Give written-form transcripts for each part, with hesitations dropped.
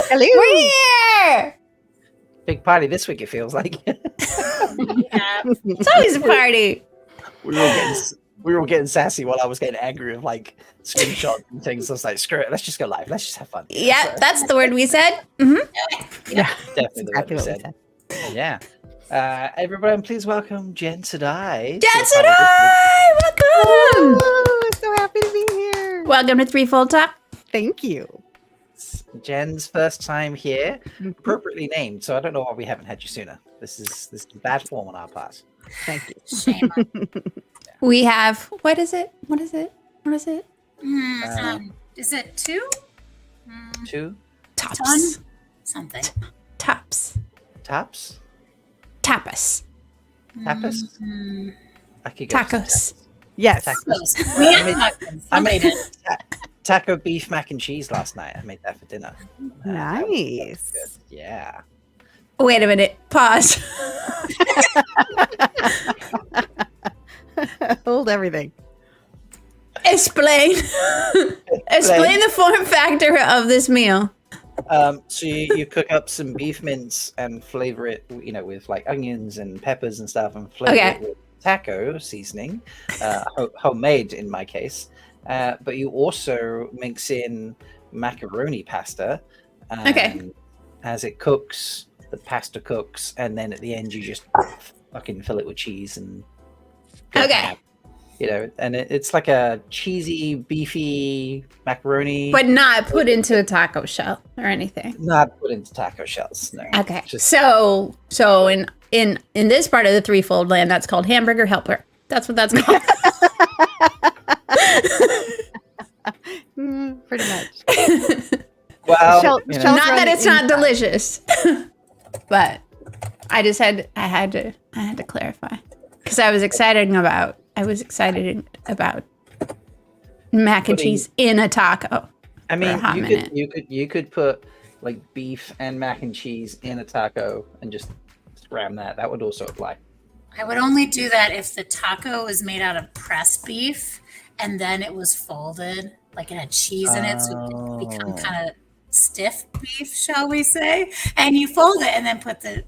Hello. We're here. Big party this week, it feels like. Yeah. It's always a party. We were getting sassy while I was getting angry with like screenshots and things. I was like, screw it, let's just go live. Let's just have fun. Yeah, So, that's the word we said. Mm-hmm. Yeah, definitely the word exactly we what we said. said. Yeah. Everybody, please welcome Jen Sedai. Jensen, hi! Welcome. Oh, so happy to be here. Welcome to Threefold Talk. Thank you. Jen's first time here, appropriately named. So I don't know why we haven't had you sooner. This is bad form on our part. Thank you. Shame. We have, what is it? Is it two? 2 Tops. Ton? Something. Tops. taps, Tapas. tapas. Mm, I could go for some Tacos. Yes. Tacos. close. We had tacos. I made Somebody taco beef mac and cheese last night. I made that for dinner. That was Nice. good. Yeah. Wait a minute. Pause. Hold everything. Explain. Explain the form factor of this meal. So you cook up some beef mince and flavor it, with like onions and peppers and stuff, and flavor Okay. it with taco seasoning, homemade in my case. But you also mix in macaroni pasta. Okay. As it cooks, the pasta cooks, and then at the end you just fucking fill it with cheese and. Okay. And it's like a cheesy, beefy macaroni. But not put into a taco shell or anything. Not put into taco shells. No. Okay. Just- So in this part of the threefold land, that's called hamburger helper. That's what that's called. Pretty much. Well, Shell- you know, shell- Not that running it's not inside. delicious, but I had to clarify because I was excited about mac and Putting- cheese in a taco. I for a mean, hot minute. you could put like beef and mac and cheese in a taco and just ram that. That would also apply. I would only do that if the taco was made out of pressed beef and then it was folded, like it had cheese in it, so it would become Oh. kind of stiff beef, shall we say? And you fold it and then put the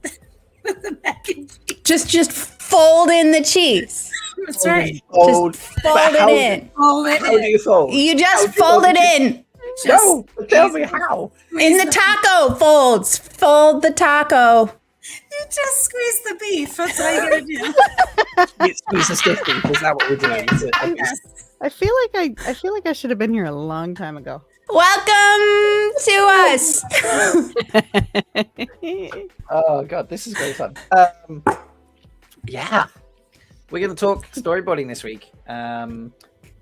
with the mac and cheese. Just fold in the cheese. That's right. Fold, Just fold it in. Fold it How do you fold? You just How do you fold fold it the in. No, tell me how. In the taco folds. Fold the taco. You just squeeze the beef. That's all you gotta do. You squeeze the stiff beef. Is that what we're doing? Is it? Okay. I feel like I should have been here a long time ago. Welcome to us. Oh god, this is great fun. Yeah, we're gonna talk storyboarding this week.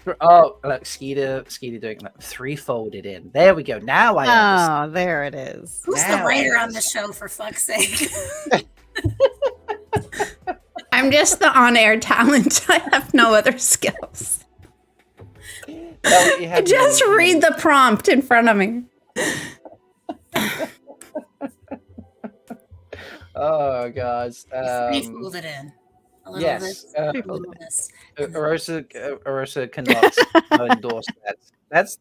Look, Skeeter doing that three-folded in. There we go. Now I understand. Oh, there it is. Who's Now the I writer on the understand. show, for fuck's sake? I'm just the on-air talent. I have no other skills. I just read the prompt in front of me. Oh guys. Fold it in. A little Yes. bit. A little this. Arosa cannot endorse that.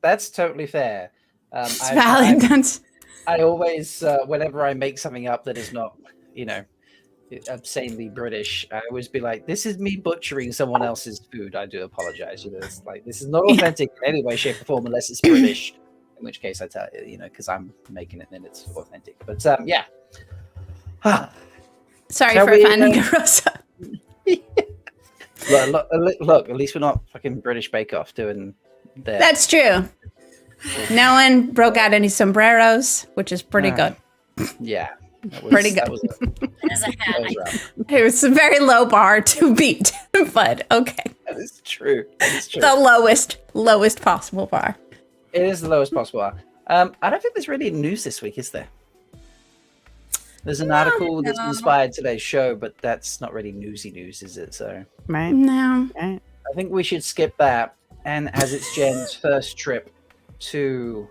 That's totally fair. It's valid. I always, whenever I make something up that is not, obscenely British, I always be like, "This is me butchering someone else's food." I do apologize. It's like this is not authentic in any way, shape, or form unless it's British. In which case, I tell you, because I'm making it, then it's authentic. But yeah. Sorry Shall for we, offending Rosa. Look, at least we're not fucking British Bake Off doing that. That's true. No one broke out any sombreros, which is pretty good. Yeah. Pretty good. That was As a hat. rough. It was a very low bar to beat, but okay. That is true. That is true. The lowest possible bar. It is the lowest possible bar. I don't think there's really news this week, is there? There's an article that's inspired today's show, but that's not really newsy news, is it? So Right. No. Right. I think we should skip that. And as it's Jen's first trip to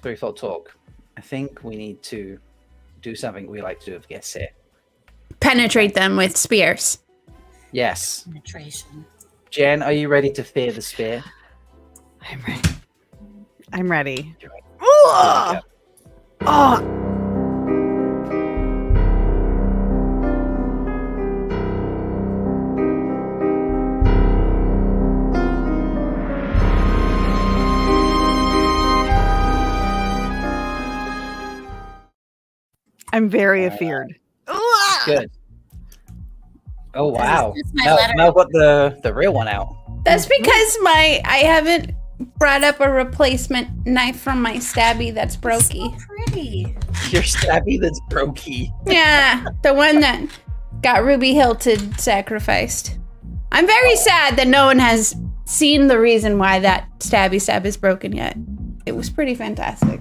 Threefold Talk, I think we need to do something we like to do with guests here. Penetrate them with spears. Yes. Penetration. Jen, are you ready to fear the spear? I'm ready. I'm ready. Here we go. Oh, I'm very afeared. Good. Oh wow! That's my Mel, letter. Mel got the real one out. That's because I haven't brought up a replacement knife from my stabby that's brokey. So pretty. Your stabby that's brokey. Yeah, the one that got Ruby Hilton sacrificed. I'm very sad that no one has seen the reason why that stabby stab is broken yet. It was pretty fantastic.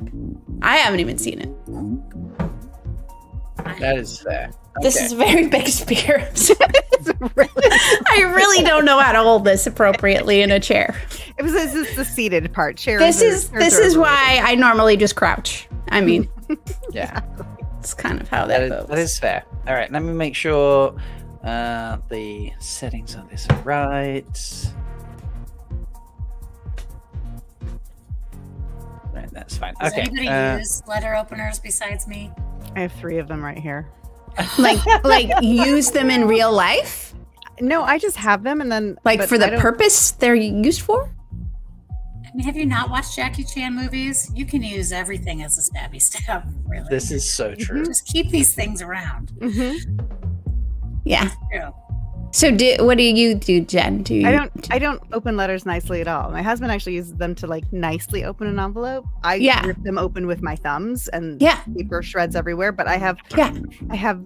I haven't even seen it. That is fair. This Okay. is a very big spear. I really don't know how to hold this appropriately in a chair. This is the seated part. Chairs This are- is chairs are why I normally just crouch. I mean, Yeah, it's kind of how that goes. that is fair. All right, let me make sure the settings of this are right. Right, that's fine. Does Okay. anybody use letter openers besides me? I have 3 of them right here. like use them in real life, No, I just have them and then like but for I the don't- purpose they're used for. I mean, have you not watched Jackie Chan movies? You can use everything as a stabby stab, really. This is so true. Just keep these things around. Mhm. Yeah. True. So what do you do, Jen? Do you? I don't open letters nicely at all. My husband actually uses them to like nicely open an envelope. I Yeah. rip them open with my thumbs and Yeah. paper shreds everywhere, but I have Yeah.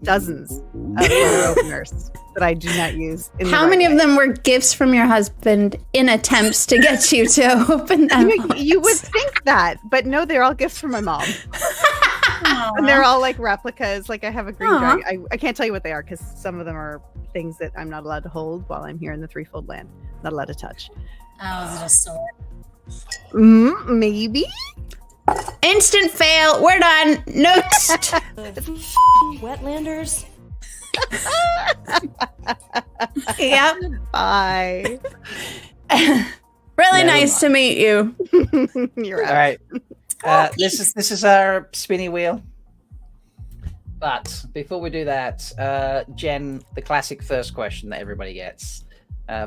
dozens of letter openers that I do not use. In the How right many way. of them were gifts from your husband in attempts to get you to open them? You would think that, but no, they're all gifts from my mom. And they're all like replicas. Like I have a green Aw. dragon. I can't tell you what they are because some of them are things that I'm not allowed to hold while I'm here in the threefold land. Not allowed to touch. Oh, is it a sword? Maybe. Instant fail. We're done. Next. Wetlanders. Yep. Bye. Really Never nice to meet you. You're All out. right. This is our spinny wheel. But before we do that, Jen, the classic first question that everybody gets.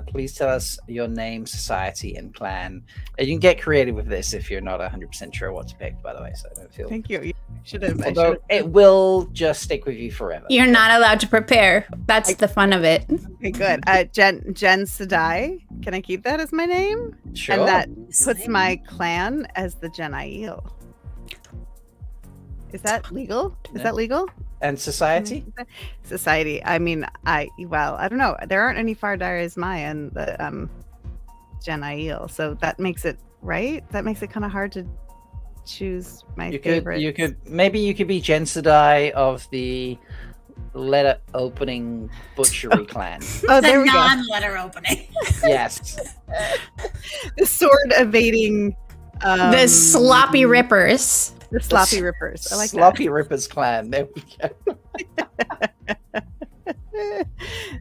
Please tell us your name, society, and clan. And you can get creative with this if you're not 100% sure what to pick, by the way. So I don't feel. Thank you. You should have. Although it will just stick with you forever. You're not allowed to prepare. That's the fun of it. Okay, good. Jen Sedai. Can I keep that as my name? Sure. And that puts my clan as the Jenail. Is that legal? Is that legal? And society? Society. I mean, I don't know. There aren't any Fardaris Maya in the Jenail, so that makes it right. That makes it kind of hard to choose my favorite. You could be Jen Sedai of the letter opening butchery clan. Oh, The there we go. non-letter opening. Yes. The sword evading. The sloppy rippers. The sloppy rippers. I like Sloppy Rippers clan. There we go. that.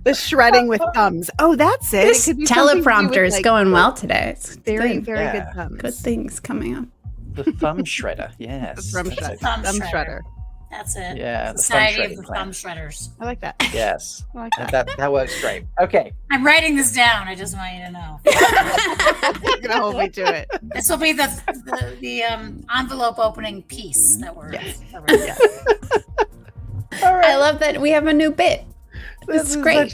The shredding with thumbs. Oh, that's it. This It could be something to do with, teleprompter is like, going well today. It's Very, good. very Yeah. good thumbs. Good things coming up. The thumb shredder. Yes. Thumb That's shredder. it. Thumb Thumb shredder. shredder. That's it. Yeah, the Society thumb of the shredding clan. Thumb Shredders. I like that. Yes. I like that. That works great. Okay. I'm writing this down. I just want you to know. You're gonna hold me to it. This will be the envelope opening piece that we're. Yes. I love that we have a new bit. It's great.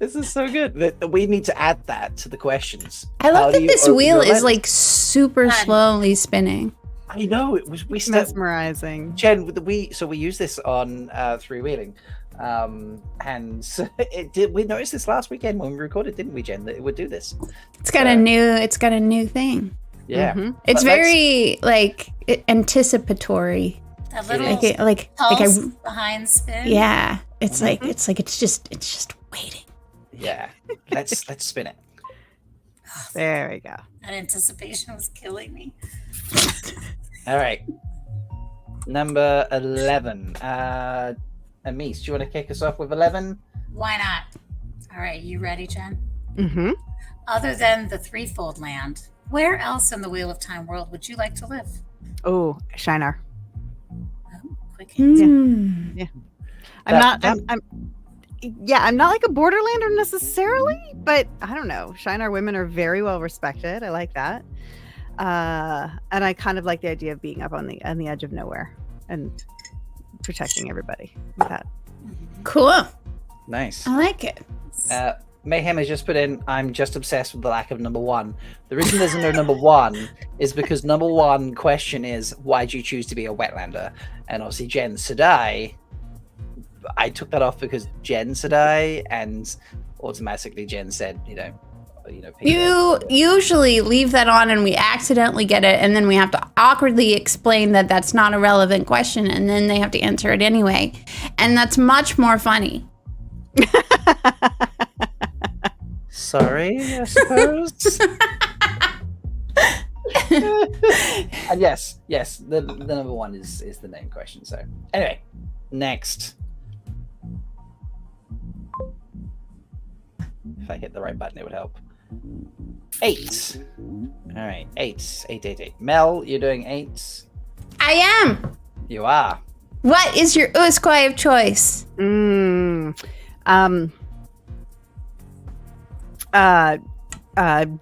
This is so good. We need to add that to the questions. I love How do that you this open wheel your is letters? like super Fun. slowly spinning. I know it was. We started. Mesmerizing. Jen, we use this on three wheeling, and it did. We noticed this last weekend when we recorded, didn't we, Jen? That it would do this. It's got a new thing. Yeah, Mhm. It's But that's- very like anticipatory. That little is. Like pulse I, behind spin. yeah. It's like it's just waiting. yeah. Let's spin it. There we go. That anticipation was killing me. All right. Number 11. Amis, do you want to kick us off with 11? Why not? All right, you ready, Jen? Mm-hmm. Other than the threefold land, where else in the Wheel of Time world would you like to live? Oh, Shinar. quick Yeah. Mm. I'm not. I'm not like a Borderlander necessarily, but I don't know. Shinar women are very well respected. I like that, and I kind of like the idea of being up on the edge of nowhere and protecting everybody with that. Cool. Nice. I like it. Mayhem has just put in, I'm just obsessed with the lack of number one. The reason there's no number one is because number one question is, why'd you choose to be a Wetlander? And obviously Jen Sedai, I took that off because Jen Sedai, and automatically Jen said, You usually leave that on and we accidentally get it, and then we have to awkwardly explain that that's not a relevant question, and then they have to answer it anyway. And that's much more funny. Sorry, I suppose. And yes, the number one is the name question. So anyway, next. If I hit the right button, it would help. 8. All right, 8. Mel, you're doing 8. I am. You are. What is your Usquai of choice?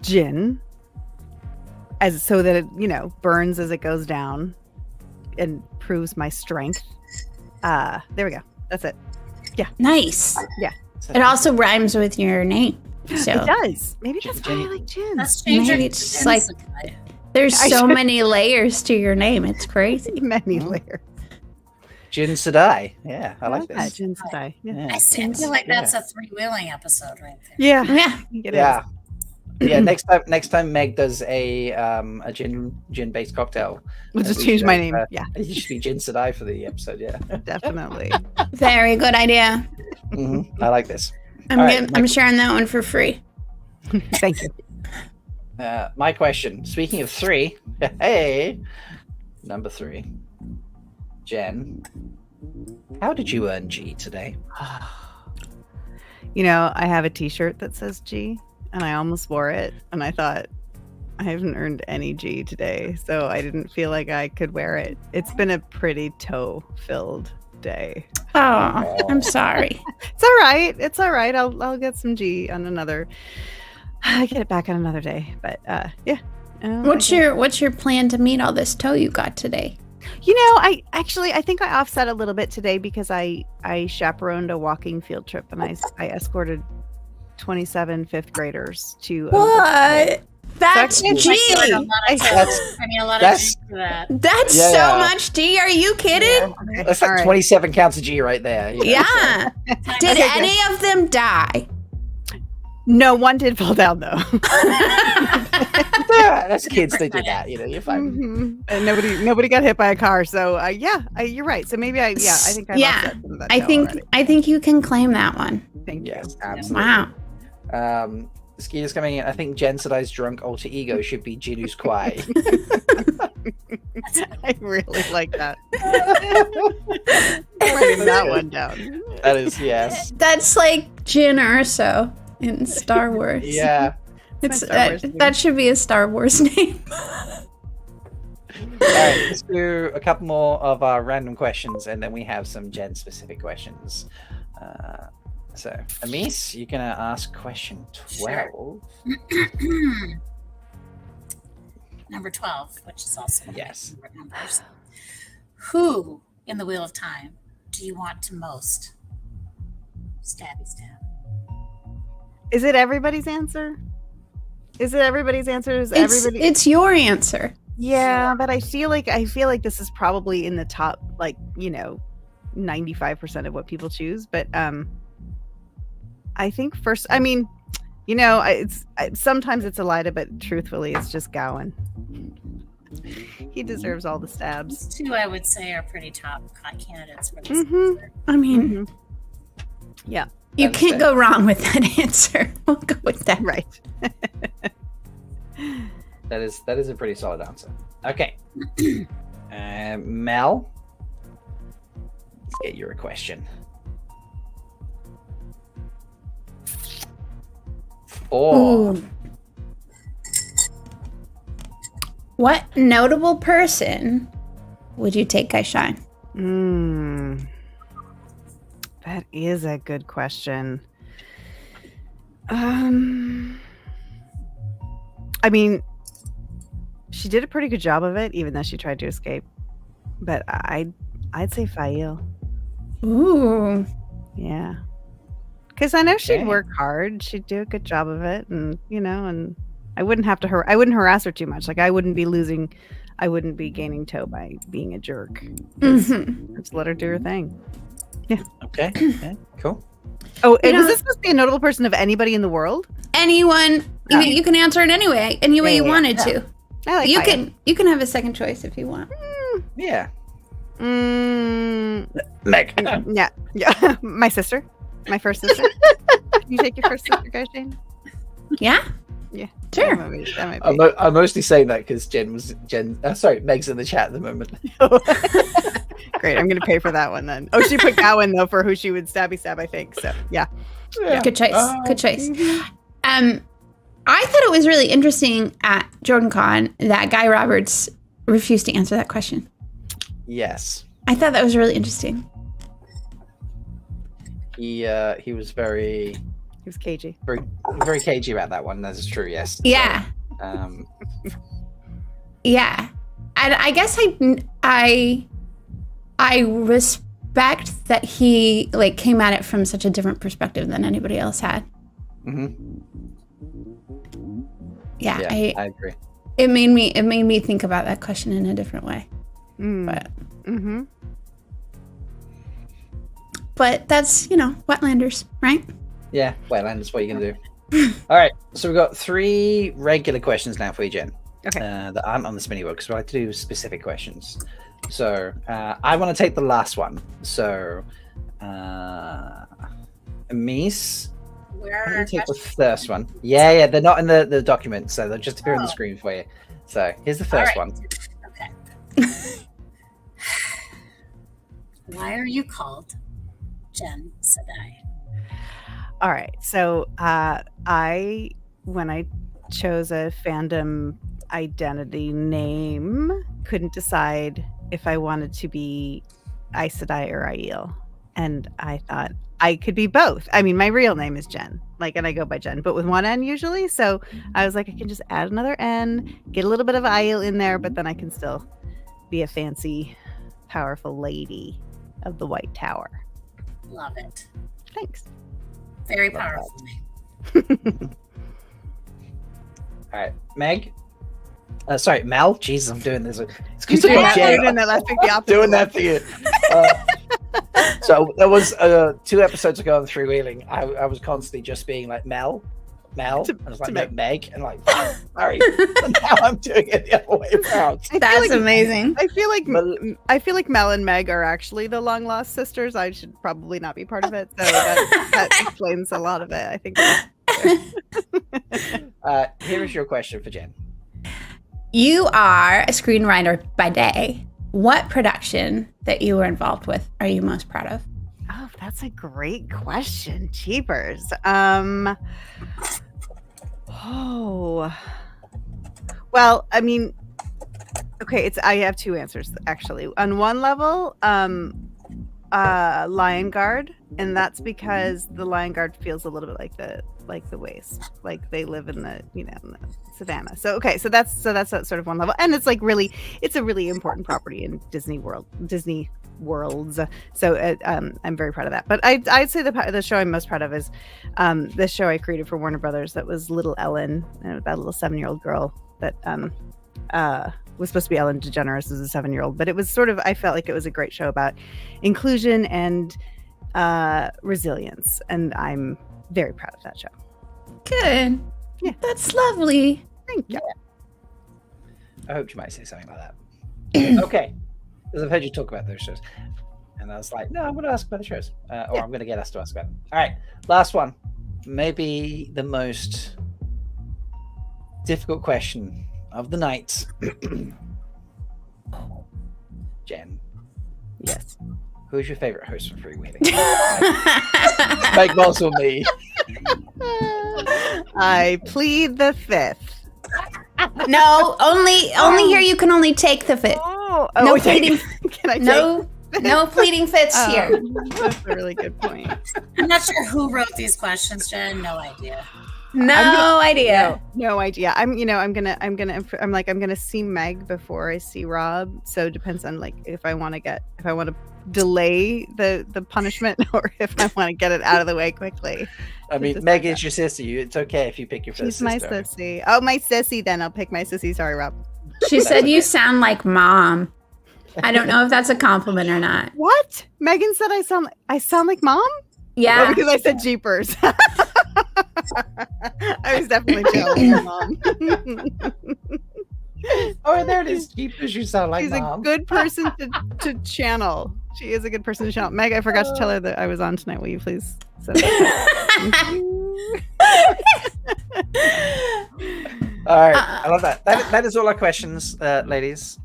Gin, as so that it burns as it goes down and proves my strength. There we go. That's it. Nice. Yeah. It also rhymes with your name. So It does. Maybe that's why I like gin. Let's change Maybe it. it's just like there's so many layers to your name. It's crazy. Many layers. Jin Sedai. Yeah, I like that. this. Gin Sedai. Yeah. I feel like that's a three-wheeling episode right there. Yeah. Yeah. It Yeah. Yeah, next time Meg does a gin based cocktail, We'll just change my name. Yeah, it should be Jin Sedai for the episode. Yeah, definitely. Very good idea. I like this. I'm sharing that one for free. Thank you. My question. Speaking of 3, hey, number 3, Jen, how did you earn G today? I have a T-shirt that says G. And I almost wore it, and I thought, I haven't earned any G today, so I didn't feel like I could wear it. It's been a pretty toe-filled day. Oh, I'm sorry. It's all right. It's all right. I'll get some G on another. I get it back on another day. But yeah. What's your plan to meet all this toe you got today? I think I offset a little bit today because I chaperoned a walking field trip, and I escorted 27 fifth graders to what? That's G. A lot of G for that. That's so much G. Are you kidding? Yeah. That's like 27 counts of G right there. Yeah. Did any of them die? No, one did fall down though. Yeah, that's kids. They do that. You're fine. Mm-hmm. And nobody got hit by a car. So you're right. So maybe I think I think you can claim that one. Thank you. Yes, absolutely. Wow. Skiers coming in. I think Jen Sedai's drunk alter ego should be Jinu's Kwai. I really like that. Writing that one down. That is, yes. That's like Jyn Erso in Star Wars. Yeah. That should be a Star Wars name. All right, let's do a couple more of our random questions, and then we have some Jen specific questions. So, Amis, you're going to ask question 12. Sure. Number 12, which is also one of my favorite numbers. Who in the Wheel of Time do you want to most stabby stab? Is it everybody's answer? Is it everybody's answer? It's your answer. Yeah, but I feel like this is probably in the top, 95% of what people choose. But I think first, sometimes it's Elida, but truthfully, it's just Gowan. He deserves all the stabs. These two, I would say, are pretty top candidates for this. Mm-hmm. I mean, yeah, you can't go wrong with that answer. We'll go with that. Right. That is a pretty solid answer. Okay. Mel, let's get you a question. 4. Ooh. What notable person would you take I Shine? That is a good question. I mean, she did a pretty good job of it, even though she tried to escape. But I'd say Fail. Ooh. Yeah. Because I know she'd Okay. work hard. She'd do a good job of it, and and I wouldn't have to I wouldn't harass her too much. Like I wouldn't be gaining toe by being a jerk. Just let her do her thing. Okay. Yeah, cool. Oh, You was know- this supposed to be a notable person of anybody in the world? Anyone, you can answer it any way you wanted to. I like You Faye. can have a second choice if you want. Yeah. Mm, Meg. yeah. My sister. My first sister. Can you take your first sister, guys, Jane? Yeah. Yeah. Sure. That might be. I'm mostly saying that because Meg's in the chat at the moment. Great. I'm gonna pay for that one then. Oh, she put Gowan though for who she would stab, I think. So yeah. Good choice. Good choice. I thought it was really interesting at JordanCon that Guy Roberts refused to answer that question. Yes. I thought that was really interesting. He was very He was cagey. very cagey about that one. That's true. Yes. Yeah. So, Yeah. And I guess I respect that he came at it from such a different perspective than anybody else had. Yeah, I agree. it made me think about that question in a different way. But but that's Wetlanders, right? Yeah, Wetlanders. What are you gonna do? All right. So we've got 3 regular questions now for you, Jen. Okay. That aren't on this mini book because we like to do specific questions. So I want to take the last one. So Amis, Where you take the first one. Yeah, they're not in the document, so they'll just appear on the screen for you. So here's the first one. Okay. Why are you called Jen Sedai? All right. So when I chose a fandom identity name, couldn't decide if I wanted to be Aes Sedai or Aiel. And I thought I could be both. I mean, my real name is Jen, and I go by Jen, but with one N usually. So I was like, I can just add another N, get a little bit of Aiel in there, but then I can still be a fancy, powerful lady of the White Tower. Love it. Thanks. Very powerful name. All right, Meg. Sorry, Mel. Jesus, I'm doing this. It's You because doing that, Jen. you're doing that last week, the opposite. Doing that for you. So there was 2 episodes ago on Three Wheeling. I was constantly just being like Mel. I was like no, Meg, and sorry. Now I'm doing it the other way around. That's amazing. I feel like Mel and Meg are actually the long lost sisters. I should probably not be part of it, so that explains a lot of it. I think. Here is your question for Jen. You are a screenwriter by day. What production that you were involved with are you most proud of? Oh, that's a great question. Jeepers. Well, I mean, okay, I have 2 answers actually. On one level, Lion Guard, and that's because the Lion Guard feels a little bit like the Waste, like they live in the in the savannah. So that's that sort of one level, and it's it's a really important property in Disney Worlds. So I'm very proud of that. But I'd say the show I'm most proud of is the show I created for Warner Brothers. That was Little Ellen, that little 7-year-old girl that was supposed to be Ellen DeGeneres as a 7-year-old, but it was I felt like it was a great show about inclusion and resilience, and I'm very proud of that show. Good. Yeah. That's lovely. Thank you. I hoped you might say something like that. Okay, because I've heard you talk about those shows, and I was like, no, I'm going to ask about the shows, or I'm going to get us to ask about them. All right, last one. Maybe the most difficult question of the night. Jen. Yes. Who's your favorite host from Freewheeling? Meg Moss or me? I plead the 5th. No, only here you can only take the 5th. Oh, No pleading. Can I take? No, No pleading fits here. That's a really good point. I'm not sure who wrote these questions, Jen. No idea. No idea. No idea. I'm gonna see Meg before I see Rob. So it depends on like if I want to delay the punishment or if I want to get it out of the way quickly. I mean, Meg is your sissy. It's okay if you pick your first She's my sister. sissy. Oh, my sissy. Then I'll pick my sissy. Sorry, Rob. She said you sound like mom. I don't know if that's a compliment or not. What? Megan said I sound like mom. Yeah. Oh, because I said Jeepers. I was definitely channeling your mom. Oh, there it is. Jeepers, you sound like She's mom. a good person to channel. She is a good person to channel. Meg, I forgot to tell her that I was on tonight. Will you please? Thank you. All right, I love that. That is all our questions, ladies.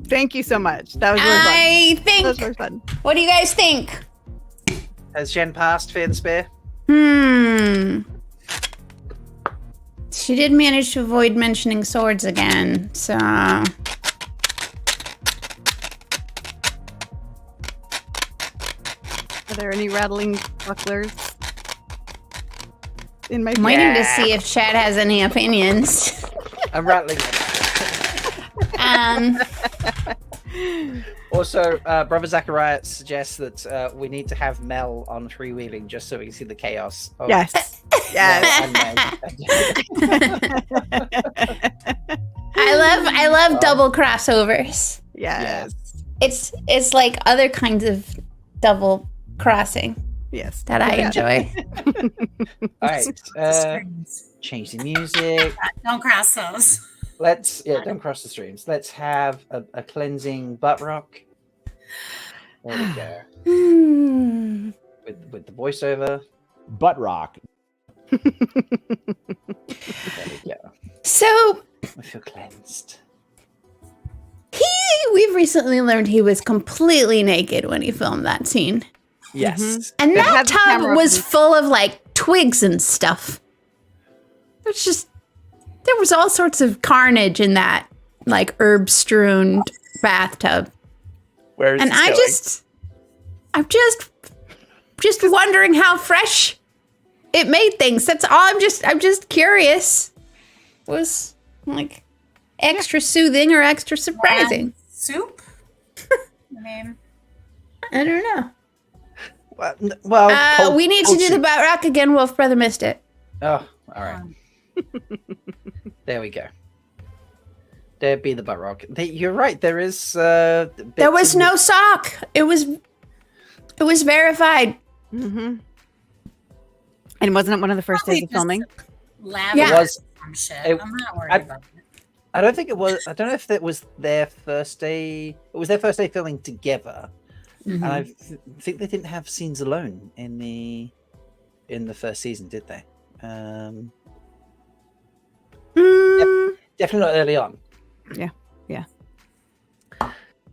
Thank you so much. That was really fun. I think. That was really fun. What do you guys think? Has Jen passed Fear the Spear? She did manage to avoid mentioning swords again, so. Are there any rattling bucklers in my I'm waiting to see if Chad has any opinions. I'm rattling. Also, Brother Zachariah suggests that we need to have Mel on freewheeling just so we can see the chaos. Of Yes. Yes. I love double crossovers. Yes. It's like other kinds of double crossing Yes. that I enjoy. All right. Change the music. Don't cross those. Don't cross the streams. Let's have a cleansing butt rock. There we go. With the voiceover. Butt rock. There we go. So I feel cleansed. we've recently learned he was completely naked when he filmed that scene. Yes. And They that had the tub camera was up. full of like twigs and stuff. There was all sorts of carnage in that like herb strewn bathtub. Where is And this I'm just wondering how fresh it made things. That's all. I'm just curious. Was like extra soothing or extra surprising? Soup? I mean, I don't know. Well, We need to do the soup. butt rock again. Wolf Brother missed it. Oh, all right. There we go. There be the butt rock. You're right. There is. There was no sock. It was verified. Mm-hmm. And wasn't it one of the first days of filming? lavender It was. shit. it- I'm not worried I- about it. I don't think it was. I don't know if that was their first day. It was their first day filming together, and I think they didn't have scenes alone in the first season, did they? Definitely not early on. Yeah.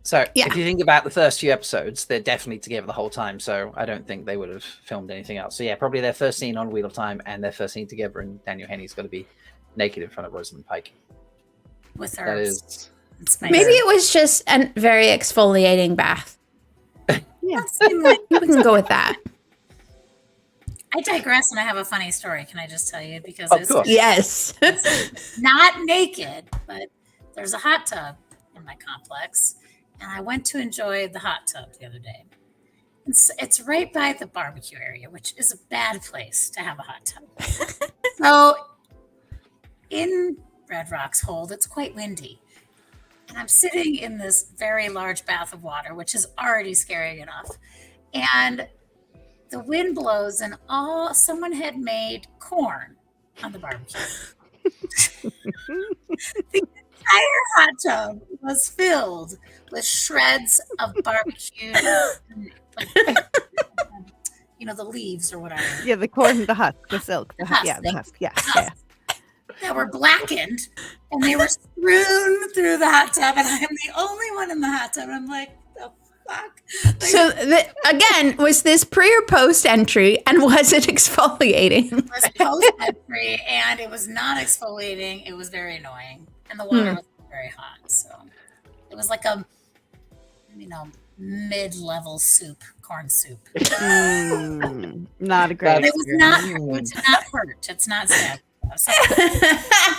So Yeah. if you think about the first few episodes, they're definitely together the whole time. So I don't think they would have filmed anything else. So yeah, probably their first scene on Wheel of Time and their first scene together, and Daniel Henney's got to be naked in front of Rosamund Pike. With That herbs. is. and spices. Maybe it was just a very exfoliating bath. That seemed like- We can go with that. I digress, and I have a funny story. Can I just tell you? Because Of it's course. Yes. not naked, but there's a hot tub in my complex, and I went to enjoy the hot tub the other day. It's right by the barbecue area, which is a bad place to have a hot tub. So in Red Rock's Hold, it's quite windy. And I'm sitting in this very large bath of water, which is already scary enough. And the wind blows, and someone had made corn on the barbecue. The entire hot tub was filled with shreds of barbecue, the leaves or whatever. Yeah, the corn, the husk, the silk, the husk. Yeah, the Husk, husk. Yeah. That were blackened, and they were strewn through the hot tub, and I'm the only one in the hot tub. And I'm like, the fuck? So again, was this pre or post entry, and was it exfoliating? It was post entry, and it was not exfoliating. It was very annoying, and the water was very hot. So it was like a mid-level soup, corn soup. Not a great It was not. experience. It did not hurt. It's not sad.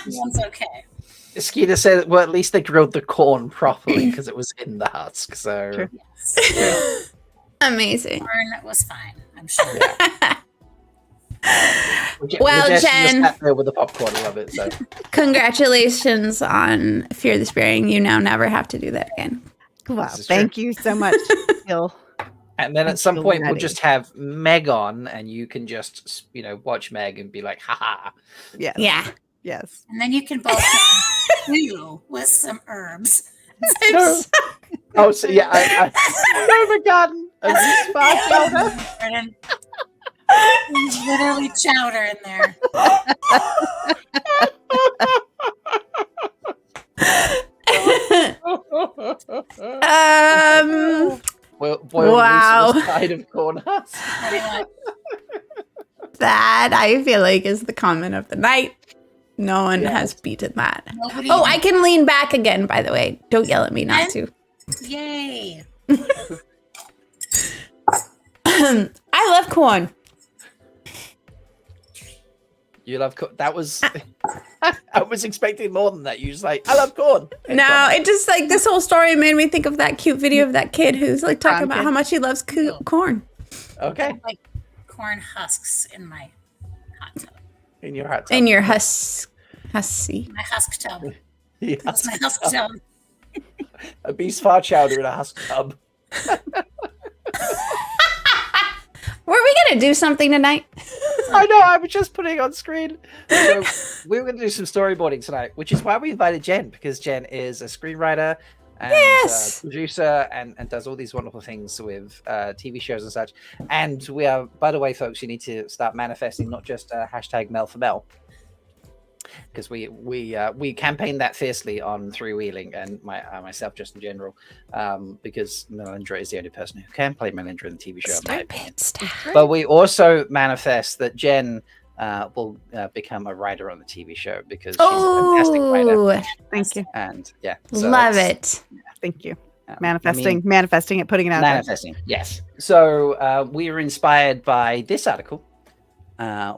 Everyone's okay. Skeeter said, well, at least they grilled the corn properly because it was in the husk. So True. Yes. Amazing. Corn was fine, I'm sure. Well, Rajesh just Jen. sat there with the popcorn. I love it. So Congratulations on Fear the Spreading. You now never have to do that again. Wow, This is true. thank you so much, Phil. and then at I'm some still point we'll ready. just have Meg on, and you can just watch Meg and be like, haha. Yes. Yeah. Yes. And then you can both stew with some herbs. Oh, so yeah, I forgotten. A spa chowder. There's literally chowder in there. Boiled Wow. side of corn husk. Anyway, That I feel like is the comment of the night. No one Yes. has beaten that. nobody. Oh, I can lean back again, by the way. Don't yell at me not to. Yay! I love corn. You love corn. That was. I was expecting more than that. You just like, I love corn. And No, corn. it just like this whole story made me think of that cute video of that kid who's like talking about Kid. how much he loves corn. Okay. Like corn husks in my hot tub. In your heart. In your hussy. My husk tub. Yeah. That's my husk tub. A beef spa chowder in a husk tub. Were we gonna do something tonight? I know, I was just putting it on screen. So we were going to do some storyboarding tonight, which is why we invited Jen, because Jen is a screenwriter and Yes. producer and does all these wonderful things with TV shows and such. And we are, by the way, folks, you need to start manifesting not just hashtag Mel for Mel, because we campaigned that fiercely on Three Wheeling and myself just in general, because Melindhra is the only person who can play Melindhra in the TV show. in my opinion. But we also manifest that Jen will become a writer on the TV show because she's a fantastic writer. Oh, Thank you. And yeah, so love that's, it. Thank you. I Manifesting, mean, manifesting it, putting it out there. manifesting, yes. So we were inspired by this article,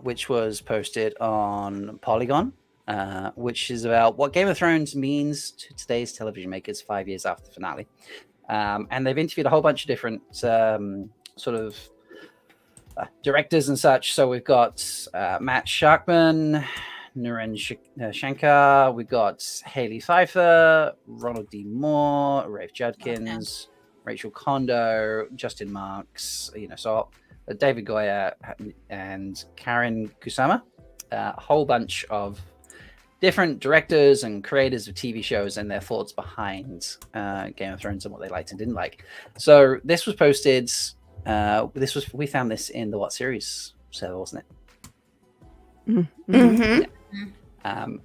which was posted on Polygon, which is about what Game of Thrones means to today's television makers 5 years after the finale. And they've interviewed a whole bunch of different sort of directors and such. So we've got Matt Sharkman, Naren Shankar, we've got Haley Pfeiffer, Ronald D. Moore, Rafe Judkins, Rachel Kondo, Justin Marks, so David Goya and Karen Kusama, a whole bunch of different directors and creators of TV shows and their thoughts behind Game of Thrones and what they liked and didn't like. So this was posted. We found this in the What Series server, wasn't it? Mm-hmm.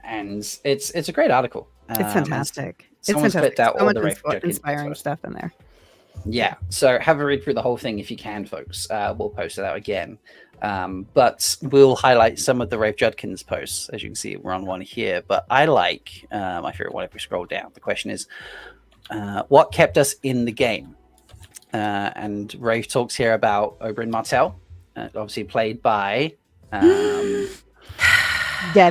And it's a great article. It's fantastic. It's someone's fantastic. clipped out So all much the Rafe Judkins inspiring photos. stuff in there. Yeah, so have a read through the whole thing if you can, folks. We'll post it out again. But we'll highlight some of the Rafe Judkins posts. As you can see, we're on one here. But I like my favorite one if we scroll down. The question is, what kept us in the game? And Rafe talks here about Oberyn Martell, obviously played by Daddy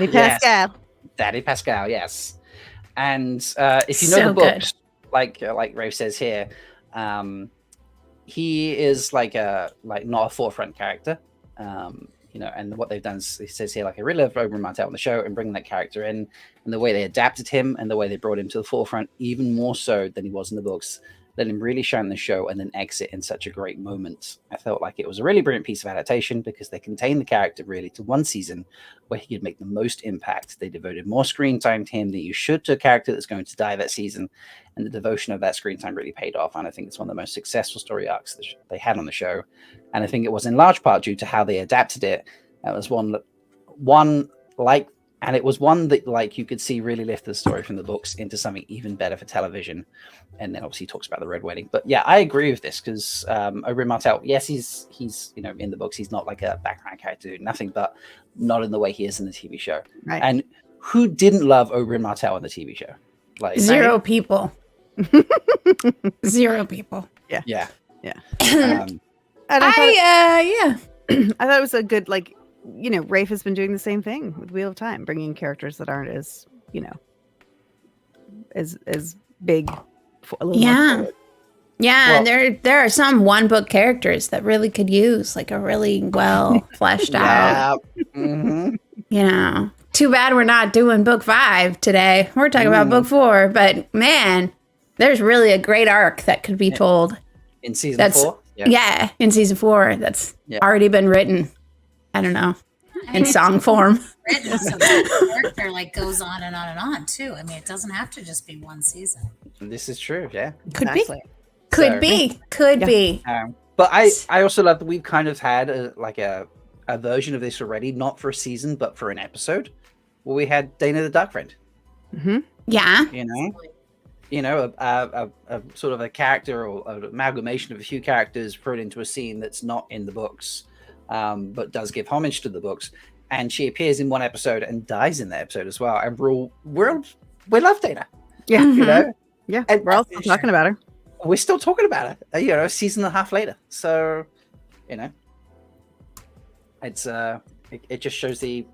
Yes. Pascal. Daddy Pascal, yes. And if you know So the good. books, like Rafe says here, he is like not a forefront character, and what they've done is, it says here, like, I really love Oberyn Martell on the show and bringing that character in, and the way they adapted him and the way they brought him to the forefront, even more so than he was in the books, let him really shine the show and then exit in such a great moment. I felt like it was a really brilliant piece of adaptation because they contained the character really to one season where he could make the most impact. They devoted more screen time to him than you should to a character that's going to die that season, and the devotion of that screen time really paid off. And I think it's one of the most successful story arcs that they had on the show. And I think it was in large part due to how they adapted it. It was one that you could see really lift the story from the books into something even better for television. And then obviously he talks about the Red Wedding. But yeah, I agree with this because Oberyn Martell, yes, he's in the books, he's not like a background character doing nothing, but not in the way he is in the TV show. Right. And who didn't love Oberyn Martell in the TV show? Like Zero people. 0 people. Yeah. Yeah. Um, And I thought, Yeah. I thought it was a good, like, Rafe has been doing the same thing with Wheel of Time, bringing characters that aren't as, as big. A little more Yeah. forward. Yeah, Well- and there are some one book characters that really could use like a really well fleshed out. yeah. Mhm. Too bad we're not doing book 5 today. We're talking about book 4, but man, there's really a great arc that could be told. In season That's- 4. Yeah, in season 4, that's already been written. I don't know, I in mean, song form. written so that character like goes on and on and on too. I mean, it doesn't have to just be one season. This is true. Yeah. Could Exactly. Could So- be. Could Yeah. be. But I also love that we've kind of had a version of this already, not for a season, but for an episode, where we had Dana the Dark Friend. Mm-hmm. Yeah. A sort of a character or an amalgamation of a few characters put into a scene that's not in the books, but does give homage to the books. And she appears in one episode and dies in that episode as well. And we love Dana. Yeah. Mhm. You know, Yeah. And- We're all still talking about her. we're still talking about her. A season and a half later. So, it's it just shows the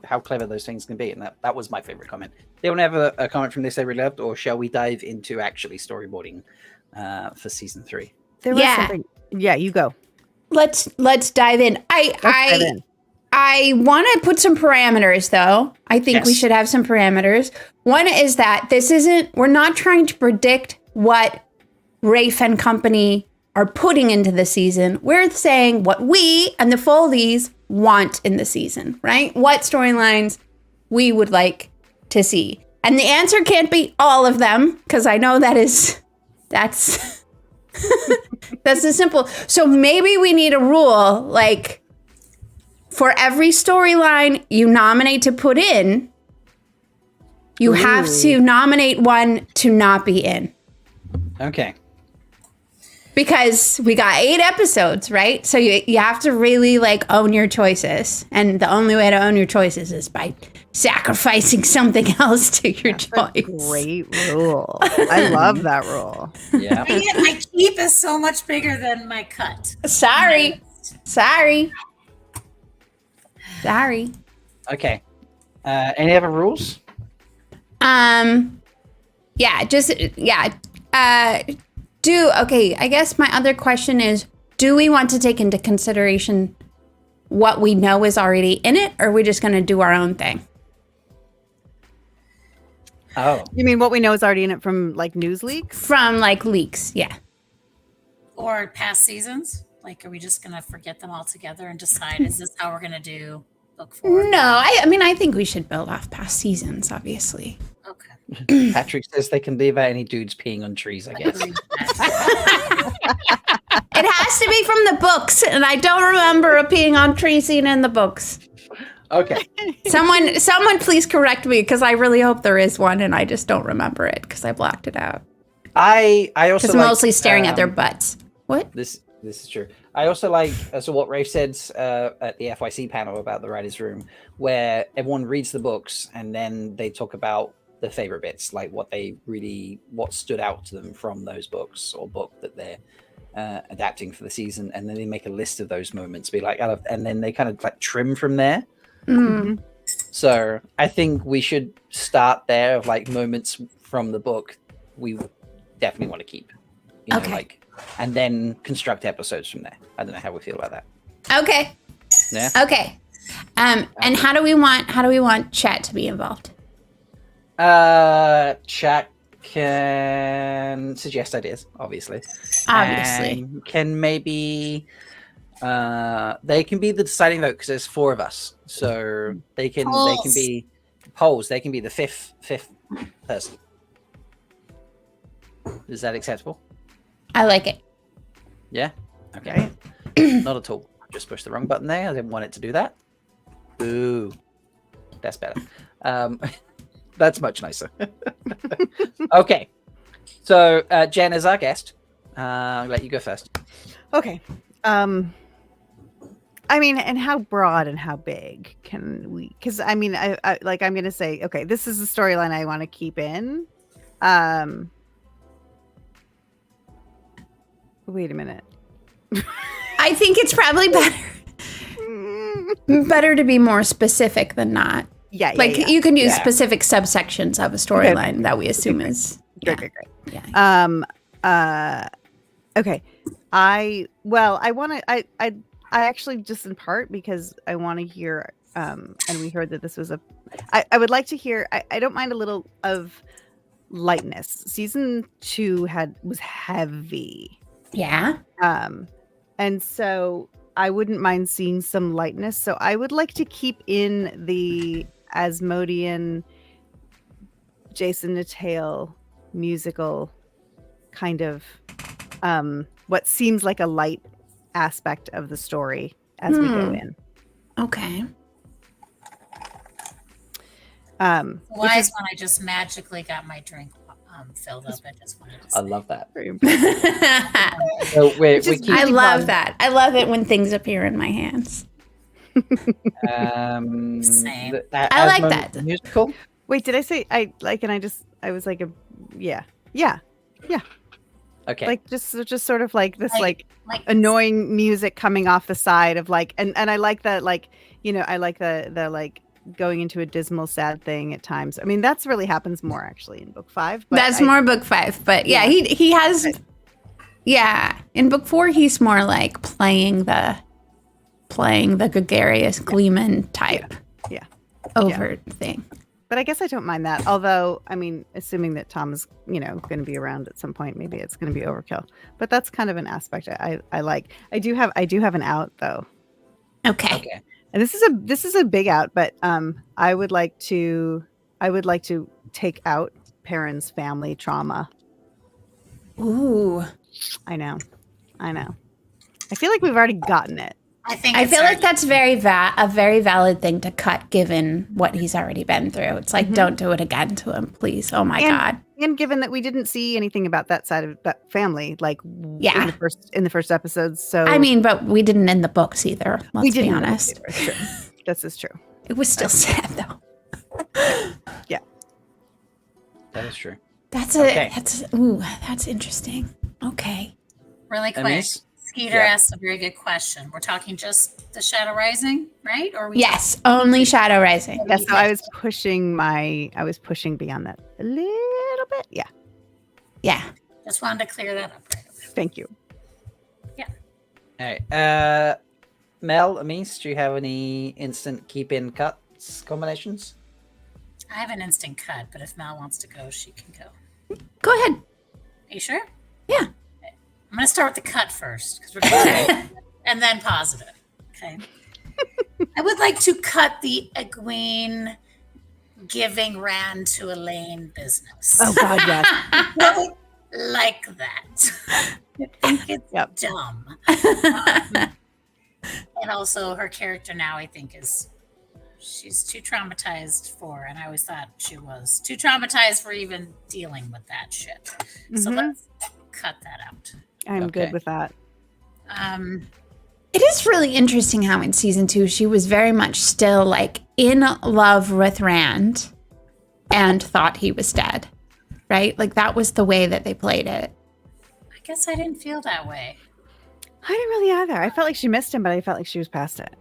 how clever those things can be. And that was my favorite comment. Do you want to have a comment from this they really loved, or shall we dive into actually storyboarding for season 3? There was Yeah. something. Yeah, you go. Let's dive in. Let's dive in. I want to put some parameters, though. I think we Yes. should have some parameters. One is that we're not trying to predict what Rafe and company are putting into the season. We're saying what we and the Foldies want in the season, right? What storylines we would like to see. And the answer can't be all of them, because I know that's that's the simple. So maybe we need a rule, like, for every storyline you nominate to put in, you have to nominate one to not be in. Okay. Because we got 8 episodes, right? So you have to really own your choices. And the only way to own your choices is by sacrificing something else to your choice. Great rule. I love that rule. Yeah. And yet my keep is so much bigger than my cut. Sorry. Okay. Any other rules? I guess my other question is, do we want to take into consideration what we know is already in it, or are we just going to do our own thing? Oh. You mean what we know is already in it from news leaks? From leaks, yeah. Or past seasons? Are we just gonna forget them all together and decide, is this how we're gonna do book 4? No, I think we should build off past seasons, obviously. Okay. Patrick says they can be about any dudes peeing on trees, I guess. It has to be from the books, and I don't remember a peeing on tree scene in the books. Okay. Someone please correct me, because I really hope there is one, and I just don't remember it because I blocked it out. I also Because mostly staring at their butts. What? This is true. I also like so what Rafe said at the FYC panel about the writers' room, where everyone reads the books and then they talk about the favorite bits, like what stood out to them from those books or book that they're adapting for the season, and then they make a list of those moments, and then they kind of trim from there. Mm. So I think we should start there of moments from the book we definitely want to keep. Okay. And then construct episodes from there. I don't know how we feel about that. Okay. Yeah. Okay. And how do we want chat to be involved? Chat can suggest ideas, obviously. And can maybe they can be the deciding vote, because there's 4 of us, so they can be polls. They can be the fifth person. Is that acceptable? I like it. Yeah. Okay. Not at all. I just pushed the wrong button there. I didn't want it to do that. Ooh, that's better. That's much nicer. Okay. So Jen is our guest. I'll let you go first. Okay. I mean, and how broad and how big can we? Because I mean, I'm going to say, okay, this is the storyline I want to keep in. Wait a minute. I think it's probably better to be more specific than not. Yeah. Like you can use specific subsections of a storyline that we assume is Great. Yeah. Okay. I actually just in part because I want to hear and we heard that this was I would like to hear I don't mind a little of lightness. Season 2 was heavy. Yeah. And so I wouldn't mind seeing some lightness. So I would like to keep in the Asmodean Jason Natale musical kind of what seems like a light aspect of the story as we go in. Okay. Why is when I just magically got my drink filled up? I just wanted to say. I love that. So I love that. I love it when things appear in my hands. Same. I like that. Musical? Wait, did I say I like? And I was like yeah. Okay. Like just sort of like this like annoying music coming off the side of like and I like that like I like the like going into a dismal sad thing at times. I mean that's really happens more actually in book 5. But that's more book 5. But yeah, he has in book 4 he's more like playing the gregarious gleeman type over thing. But I guess I don't mind that. Although, I mean, assuming that Tom is, going to be around at some point, maybe it's going to be overkill. But that's kind of an aspect I like. I do have an out though. Okay. And this is a big out, but I would like to take out Perrin's family trauma. Ooh. I know. I feel like we've already gotten it. I feel like that's a very valid thing to cut given what he's already been through. It's like, don't do it again to him, please. Oh my God. And given that we didn't see anything about that side of that family, like in the first episodes. So I mean, but we didn't in the books either. Let's be honest. This is true. It was still sad though. Yeah. That is true. That's interesting. Okay. Really quick. Skeeter asked a very good question. We're talking just the Shadow Rising, right? Or yes, only Shadow Rising. Yeah, so I was pushing beyond that a little bit. Yeah. Yeah. Just wanted to clear that up. Right away. Thank you. Yeah. All right. Mel, Amis, do you have any instant keep-in cuts combinations? I have an instant cut, but if Mel wants to go, she can go. Go ahead. Are you sure? Yeah. I'm going to start with the cut first, because we're going and then positive. Okay. I would like to cut the Egwene giving Rand to Elaine business. Oh God, yes. I like that. I think it's dumb. And also her character now, I think, she's too traumatized for, and I always thought she was too traumatized for even dealing with that shit. So let's cut that out. I'm good with that. It is really interesting how in season 2 she was very much still like in love with Rand and thought he was dead, right? Like that was the way that they played it. I guess I didn't feel that way. I didn't really either. I felt like she missed him, but I felt like she was past it.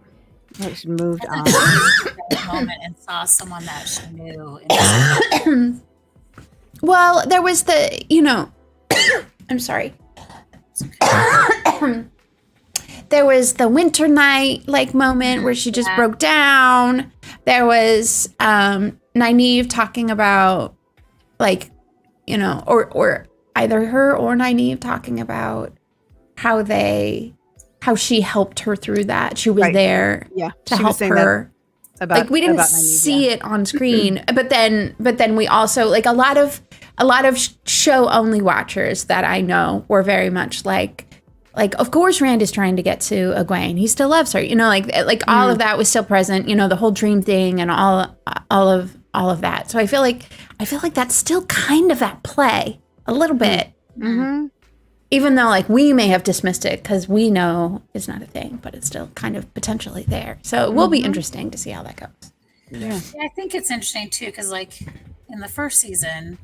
Like she moved on. That moment and saw someone that she knew. Well, there was I'm sorry. There was the winter night like moment where she just broke down. There was Nynaeve talking about like, or either her or Nynaeve talking about how she helped her through that. She was there to help her. Like we didn't see it on screen, but then we also like a lot of show only watchers that I know were very much like of course Rand is trying to get to Egwene. He still loves her, like all of that was still present. The whole dream thing and all of that. So I feel like that's still kind of at play a little bit. Mm-hmm. Even though like we may have dismissed it because we know it's not a thing, but it's still kind of potentially there. So it will be interesting to see how that goes. Yeah, I think it's interesting too because like in the first season,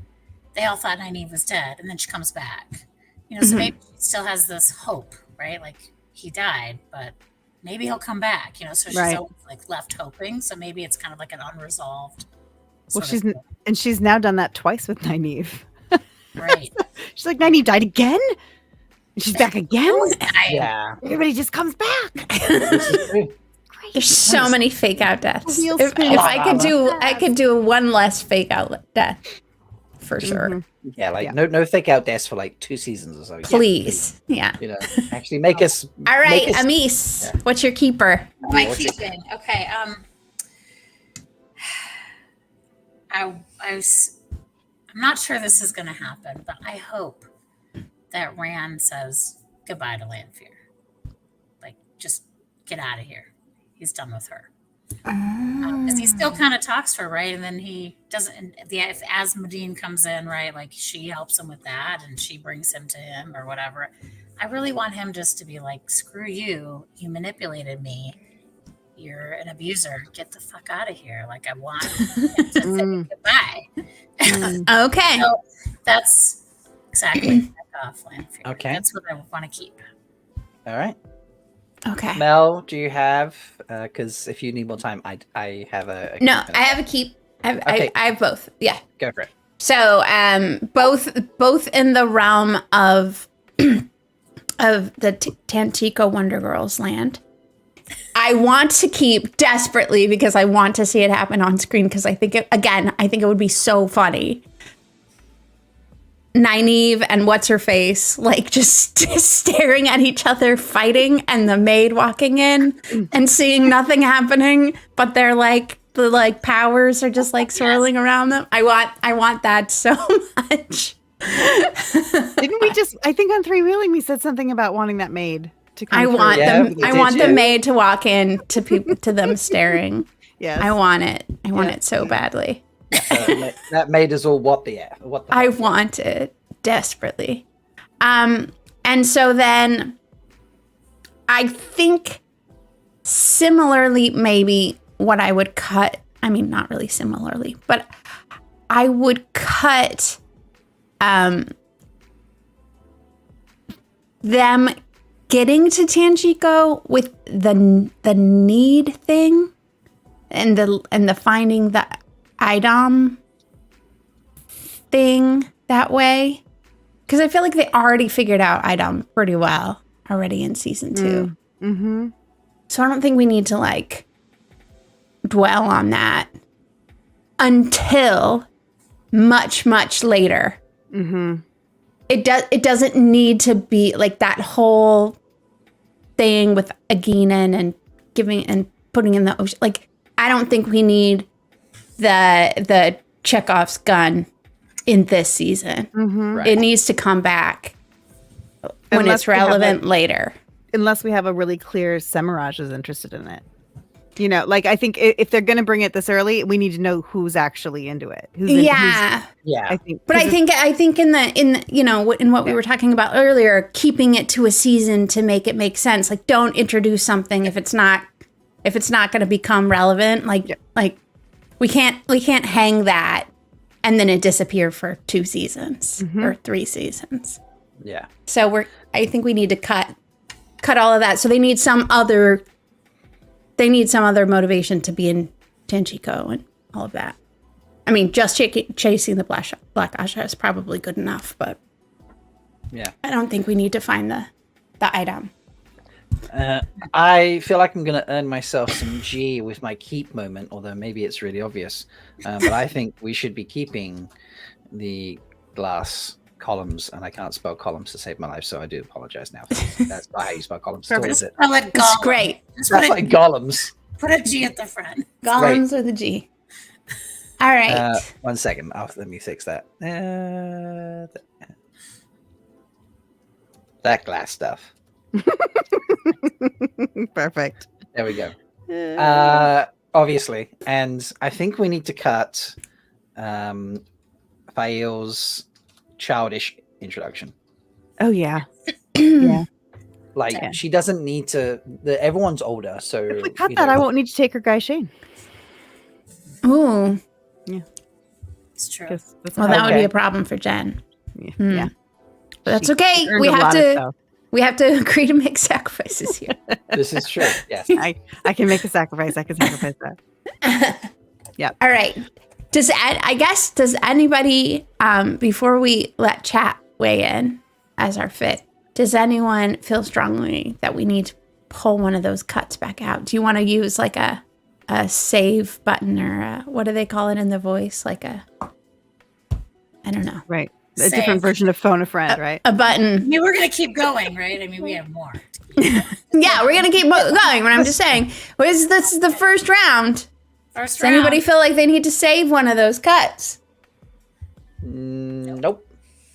they all thought Nynaeve was dead, and then she comes back. You know, so maybe she still has this hope, right? Like he died, but maybe he'll come back, you know, so she's always like left hoping. So maybe it's kind of like an unresolved. Well, she's now done that twice with Nynaeve. Right. She's like, Nynaeve died again? And she's back again? Yeah. Everybody just comes back. There's so many fake out deaths. Wheels If spin. I could do one less fake out death for sure. Yeah, like no fake out deaths for like 2 seasons or so. Please. Yeah. You know, actually make us. All right, Amis, what's your keeper? My keeping. Okay. I'm not sure this is going to happen, but I hope that Rand says goodbye to Lanfear. Like, just get out of here. He's done with her. Because he still kind of talks to her, right? And then he doesn't. If Asmodine comes in, right? Like she helps him with that, and she brings him to him or whatever. I really want him just to be like, "Screw you! You manipulated me. You're an abuser. Get the fuck out of here!" Like I want him to say goodbye. Okay. So that's exactly off Lanfear. Okay. That's what I want to keep. All right. Okay. Mel, do you have? Because if you need more time, I have a No, I have a keep. I have both. Yeah. Go for it. So, both in the realm of the Tantico Wonder Girls land. I want to keep desperately because I want to see it happen on screen because I think it would be so funny. Nynaeve and what's her face like just staring at each other fighting, and the maid walking in and seeing nothing happening, but they're like the like powers are just like swirling around them. I want that so much. Didn't we just? I think on 3 Wheeling we said something about wanting that maid to come. I want Yeah, them. I want the maid to walk in to people to them staring. Yes. I want it. I want it so badly. That made us all what the I want it desperately. And so then I think similarly, maybe what I would cut, I mean, not really similarly, but I would cut them getting to Tanjiko with the need thing and the finding the item thing that way, because I feel like they already figured out item pretty well already in season 2. Mm-hmm. So I don't think we need to like dwell on that until much later. Mm-hmm. It doesn't need to be like that whole thing with Aegeanin and giving and putting in the ocean. Like I don't think we need the Chekhov's gun in this season. Mm-hmm. Right. It needs to come back when it's relevant later. Unless we have a really clear Semiraj is interested in it. You know, like I think if they're going to bring it this early, we need to know who's actually into it. Yeah. I think, but I think in the you know in what we were talking about earlier, keeping it to a season to make it make sense. Like, don't introduce something if it's not going to become relevant. Like we can't hang that and then it disappear for 2 seasons or 3 seasons. Yeah. So I think we need to cut all of that. So they need some other motivation to be in Tanjiko and all of that. I mean, just chasing the Black Asha is probably good enough, but yeah, I don't think we need to find the item. I feel like I'm going to earn myself some G with my keep moment, although maybe it's really obvious. But I think we should be keeping the glass columns, and I can't spell columns to save my life, so I do apologize now. That's not how you spell columns. Still, is it? It's great. That's like golems. Put a G at the front. Golems with a G. All right. 1 second. Let me fix that. That glass stuff. Perfect. There we go. Obviously, and I think we need to cut Fael's childish introduction. Oh yeah. Yeah. Like she doesn't need to. Everyone's older, so if we cut that, I won't need to take her guy Shane. Ooh. Yeah. It's true. Well, that would be a problem for Jen. Yeah. But that's She okay. earned We a have lot of to. stuff. We have to agree to make sacrifices here. This is true. Yes. I can make a sacrifice. I can sacrifice that. All right. Does anybody before we let chat weigh in as our fit? Does anyone feel strongly that we need to pull one of those cuts back out? Do you want to use like a save button or what do they call it in the voice? Like I don't know. Right. A Save. different version of phone a friend, right? A I button. mean, we're gonna keep going, right? I mean, we have more. Yeah, we're gonna keep going. But I'm just saying, this is the first round. First Does round. anybody feel like they need to save one of those cuts? Nope.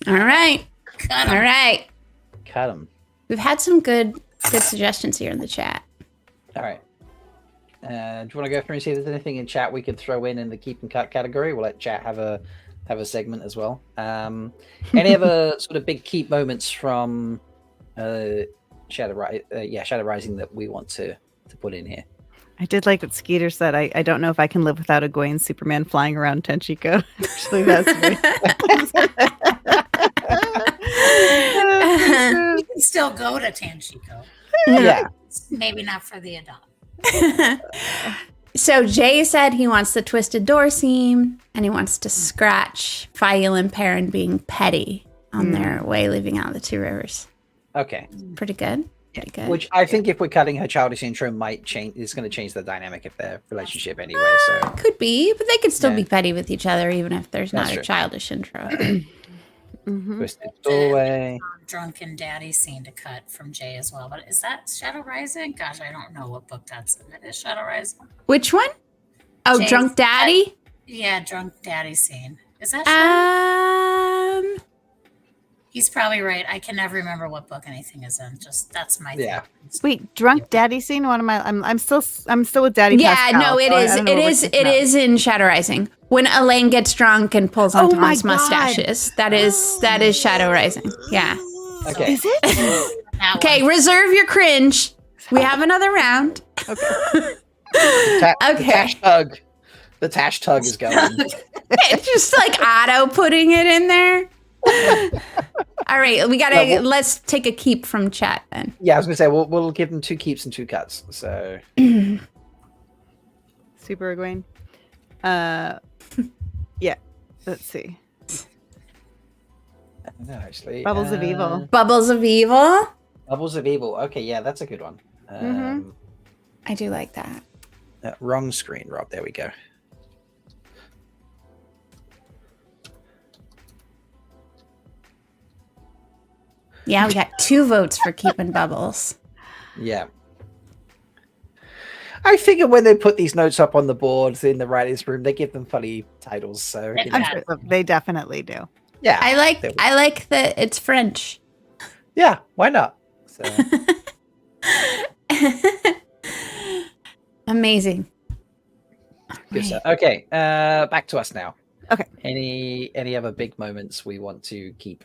All right. Cut 'em. All right. Cut them. We've had some good suggestions here in the chat. All right. Do you want to go through and see if there's anything in chat we could throw in the keep and cut category? We'll let chat have a segment as well. Any other sort of big keep moments from Shadow Rising that we want to put in here? I did like what Skeeter said. I don't know if I can live without a Gwen Superman flying around Tenchiko. Actually, that's You can still go to Tanchiko. Yeah. Maybe not for the adult. So Jay said he wants the twisted door seam and he wants to scratch Fael and Perrin being petty on their way leaving out the Two Rivers. Okay. Pretty good. Pretty good. Which I think if we're cutting her childish intro might change. It's going to change the dynamic of their relationship anyway. So Could be, but they could still Yeah. be petty with each other even if there's That's not true. a childish intro. twisted doorway. Drunken Daddy scene to cut from Jay as well. But is that Shadow Rising? Gosh, I don't know what book that's in. It is Shadow Rising. Which one? Oh, Jay's- Drunk Daddy? Yeah, Drunk Daddy scene. Is that Shadow? He's probably right. I can never remember what book anything is in. Just that's my Yeah. thing. Wait, drunk daddy scene. What am I? I'm still with Daddy. Yeah, Pascal, no, it so I is. don't know It what we're is. talking It about. is in Shadow Rising when Elaine gets drunk and pulls on Oh my Tom's God. mustaches. That is Shadow Rising. Yeah. Okay. Is it? That Okay, one. reserve your cringe. We have another round. Okay. The Okay. Tash tug. The Tash tug is going. It's just like Otto putting it in there. All right, we gotta. Let's take a keep from chat then. Yeah, I was going to say we'll give them 2 keeps and 2 cuts. So Super Egwene. Yeah. Let's see. no, actually, Bubbles of Evil. Bubbles of Evil. Bubbles of Evil. Okay, yeah, that's a good one. I do like that. Wrong screen, Rob. There we go. Yeah, we got 2 votes for keeping Bubbles. Yeah. I figure when they put these notes up on the boards in the writers' room, they give them funny titles. So you know. I'm sure they definitely do. Yeah, I like that it's French. yeah. Why not? So, Amazing. good stuff. Okay, back to us now. Okay. Any other big moments we want to keep?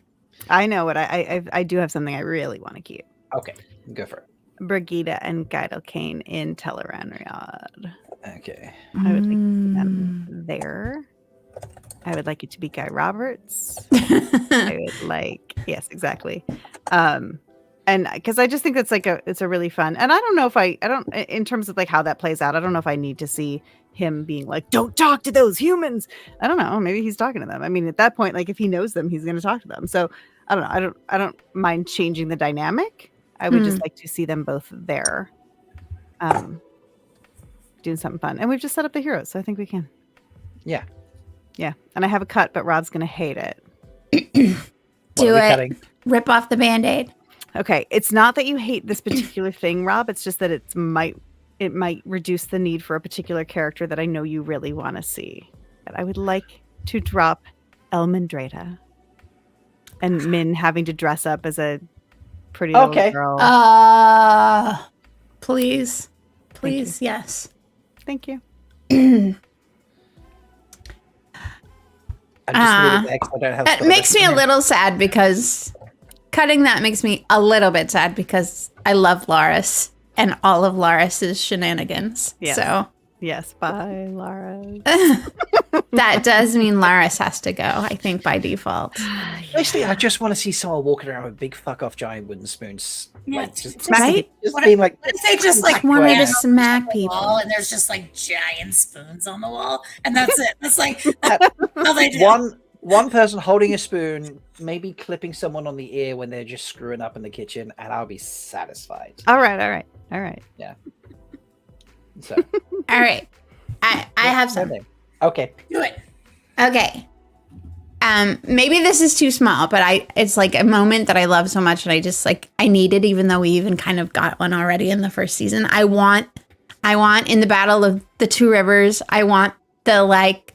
I know what I do have something I really want to keep. Okay, go for it. Brigida and Guidel Kane in Teleranriad. Okay. I would like to see them there. I would like it to be Guy Roberts. Mm. I would like, yes, exactly. And because I just think it's a really fun, and I don't know if I don't, in terms of like how that plays out, I don't know if I need to see him being like, don't talk to those humans. I don't know. Maybe he's talking to them. I mean, at that point, like if he knows them, he's going to talk to them. So I don't know. I don't mind changing the dynamic. I would just like to see them both there, doing something fun. And we've just set up the heroes, so I think we can. Yeah. Yeah. And I have a cut, but Rod's going to hate it. Do it. Cutting? Rip off the Band-Aid. Okay. It's not that you hate this particular thing, Rob. It's just that it might reduce the need for a particular character that I know you really want to see. But I would like to drop Melindhra and Min having to dress up as a pretty little girl. Please, yes. Thank you. I'm just reading next. I don't have. That makes me a little sad because cutting that makes me a little bit sad because I love Laris and all of Laris's shenanigans. Yes. So Yes, bye, Lara. That does mean Laris has to go, I think, by default. Basically, I just want to see someone walking around with big fuck off giant wooden spoons. Yeah, Like, just right? being like, What if they just like wanted ran to over smack the people. wall and there's just like giant spoons on the wall, and that's it. That's like how they do. one person holding a spoon, maybe clipping someone on the ear when they're just screwing up in the kitchen, and I'll be satisfied. All right. So, All right. I have some. Okay. Do it. Okay. Maybe this is too small, but it's like a moment that I love so much, and I just like I need it, even though we even kind of got one already in the first season. I want in the Battle of the Two Rivers, I want the like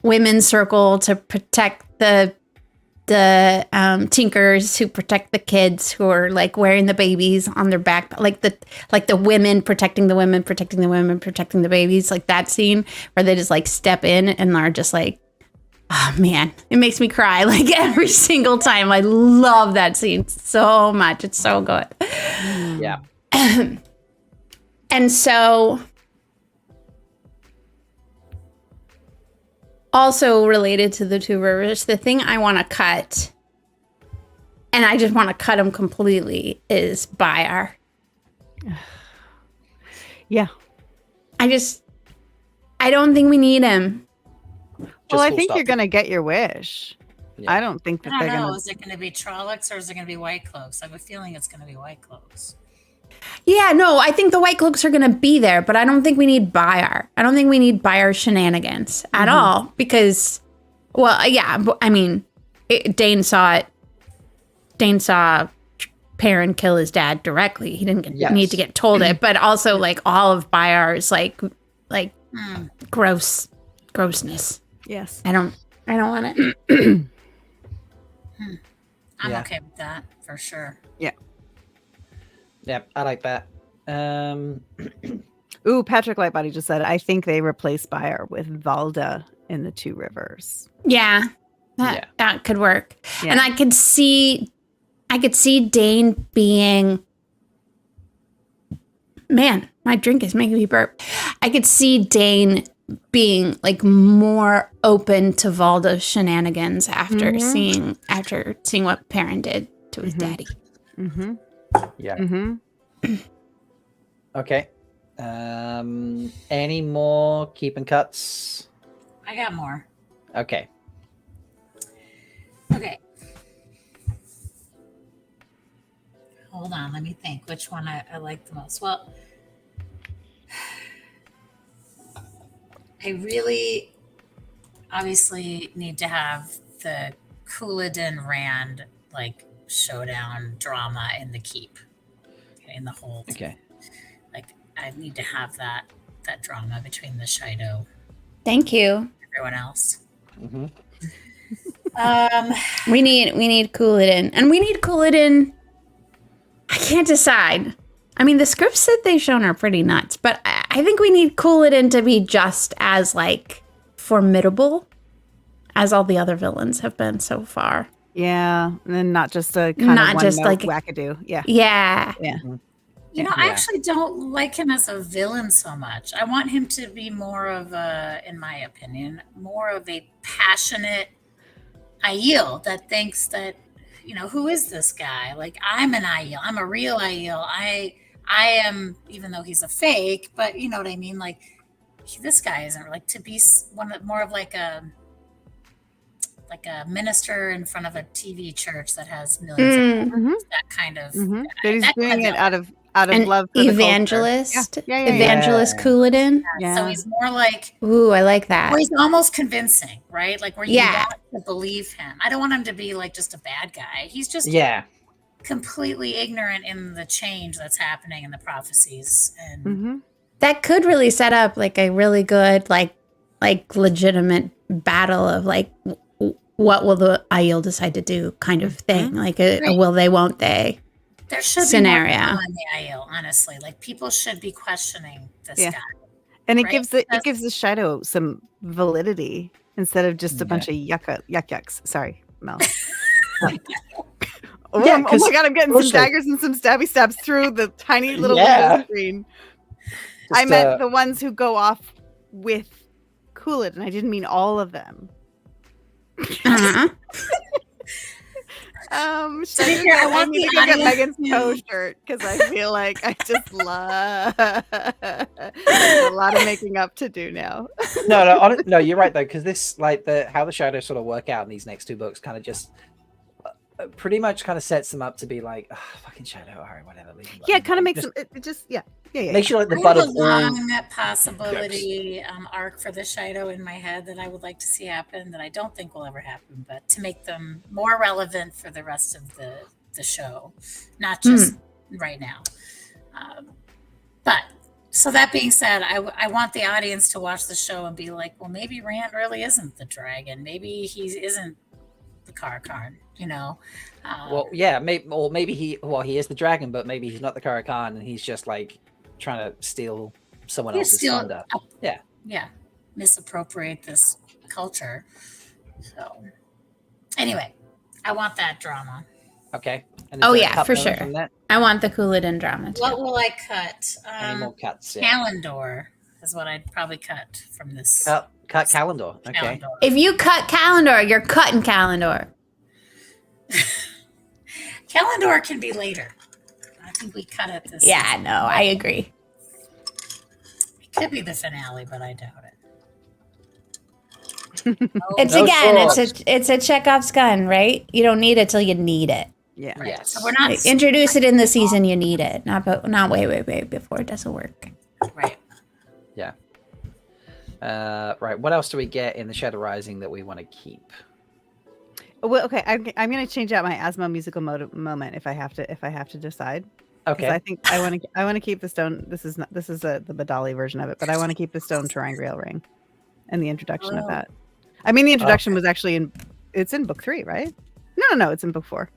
women's circle to protect the tinkers who protect the kids who are like wearing the babies on their back, like the women protecting the women, protecting the women, protecting the babies, like that scene where they just like step in and are just like, oh man, it makes me cry like every single time. I love that scene so much. It's so good. Yeah. And so also related to the Two Rivers, the thing I want to cut, and I just want to cut them completely, is Bayar. Yeah. I don't think we need him. Well, I think you're going to get your wish. Yeah. I don't think that I they're don't know. going to. Is it going to be Trollocs or is it going to be White Cloaks? I have a feeling it's going to be White Cloaks. Yeah, no, I think the White Cloaks are going to be there, but I don't think we need Bayar. I don't think we need Bayar shenanigans at all because, well, yeah, I mean, Dane saw it. Dane saw Perrin kill his dad directly. He didn't need to get told it, but also like all of Bayar's like grossness. Yes, I don't want it. I'm okay with that for sure. Yeah, I like that. Ooh, Patrick Lightbody just said, I think they replaced Bayar with Valda in the Two Rivers. Yeah, that could work. Yeah. And I could see Dane being, man, my drink is making me burp. I could see Dane being like more open to Valda's shenanigans after seeing what Perrin did to his daddy. Mm-hmm. Yeah. Mm-hmm. Okay. Any more keeping cuts? I got more. Okay. Okay. Hold on, let me think which one I like the most. Well, I really obviously need to have the Couladin Rand like showdown drama in the keep. Okay, in the hold. Okay. Like I need to have that drama between the Shido. Thank you. And everyone else. Mm-hmm. We need Couladin. And we need Couladin. I can't decide. I mean, the scripts that they've shown are pretty nuts, but I think we need Couladin to be just as, like, formidable as all the other villains have been so far. Yeah, and then not just a kind of one like wackadoo. Yeah. Yeah. Yeah. You know, I actually don't like him as a villain so much. I want him to be more of a, in my opinion, more of a passionate Aiel that thinks that, you know, who is this guy? Like, I'm an Aiel. I'm a real Aiel. I am, even though he's a fake, but you know what I mean? Like, this guy isn't like to be more of like a minister in front of a TV church that has millions of followers, that kind of. But he's doing it out of love for evangelist. The culture. Evangelist Couladin. Yeah. So he's more like, ooh, I like that. Or he's almost convincing, right? Like where you want to believe him. I don't want him to be like just a bad guy. He's just completely ignorant in the change that's happening in the prophecies, and that could really set up like a really good like legitimate battle of like what will the Aiel decide to do kind of thing, like a will they, won't they there should scenario. Be more in the Aiel, honestly. Like people should be questioning this guy, and it gives the Shido some validity instead of just a bunch of yucks. Sorry, Mel. Oh my god, I'm getting some daggers and some stabby stabs through the tiny little screen. I meant the ones who go off with Coolidge, and I didn't mean all of them. Uh-huh. So here, I need to go get Megan's toe shirt because I feel like I just love a lot of making up to do now. No, you're right though, because this like how the shadows sort of work out in these next 2 books kind of just pretty much kind of sets them up to be like, fucking shadow, all right, whatever. Yeah, it kind of makes them. It just yeah. Makes you like the I butt have of a all. long possibility arc for the Shido in my head that I would like to see happen that I don't think will ever happen, but to make them more relevant for the rest of the show, not just right now. But so that being said, I want the audience to watch the show and be like, well, maybe Rand really isn't the dragon. Maybe he isn't the Karakarn, you know? Well, yeah, maybe he is the dragon, but maybe he's not the Karakarn, and he's just like trying to steal someone else's thunder. Yeah, misappropriate this culture. So, anyway, I want that drama. Okay. And Oh yeah, for sure. I want the Coolidge drama too. What will I cut? Any more cuts? Yeah. Calendar is what I'd probably cut from this. Cut Calendar. Okay. Calendar. If you cut Calendar, you're cutting Calendar. Calendar can be later. I think we cut it this. Yeah, no, I agree. It could be the finale, but I doubt it. It's a Chekhov's gun, right? You don't need it till you need it. Yeah. Right. Yes. So we're not Introduce it in the season you need it, not way before it doesn't work. right. Yeah. Right. What else do we get in the Shadow Rising that we want to keep? Well, okay. I'm going to change out my Asmo musical moment if I have to decide. Okay. I think I want to keep the stone. This is the Badali version of it, but I want to keep the stone terangrial ring, and the introduction of that. I mean, the introduction was actually it's in book 3, right? No, it's in book 4.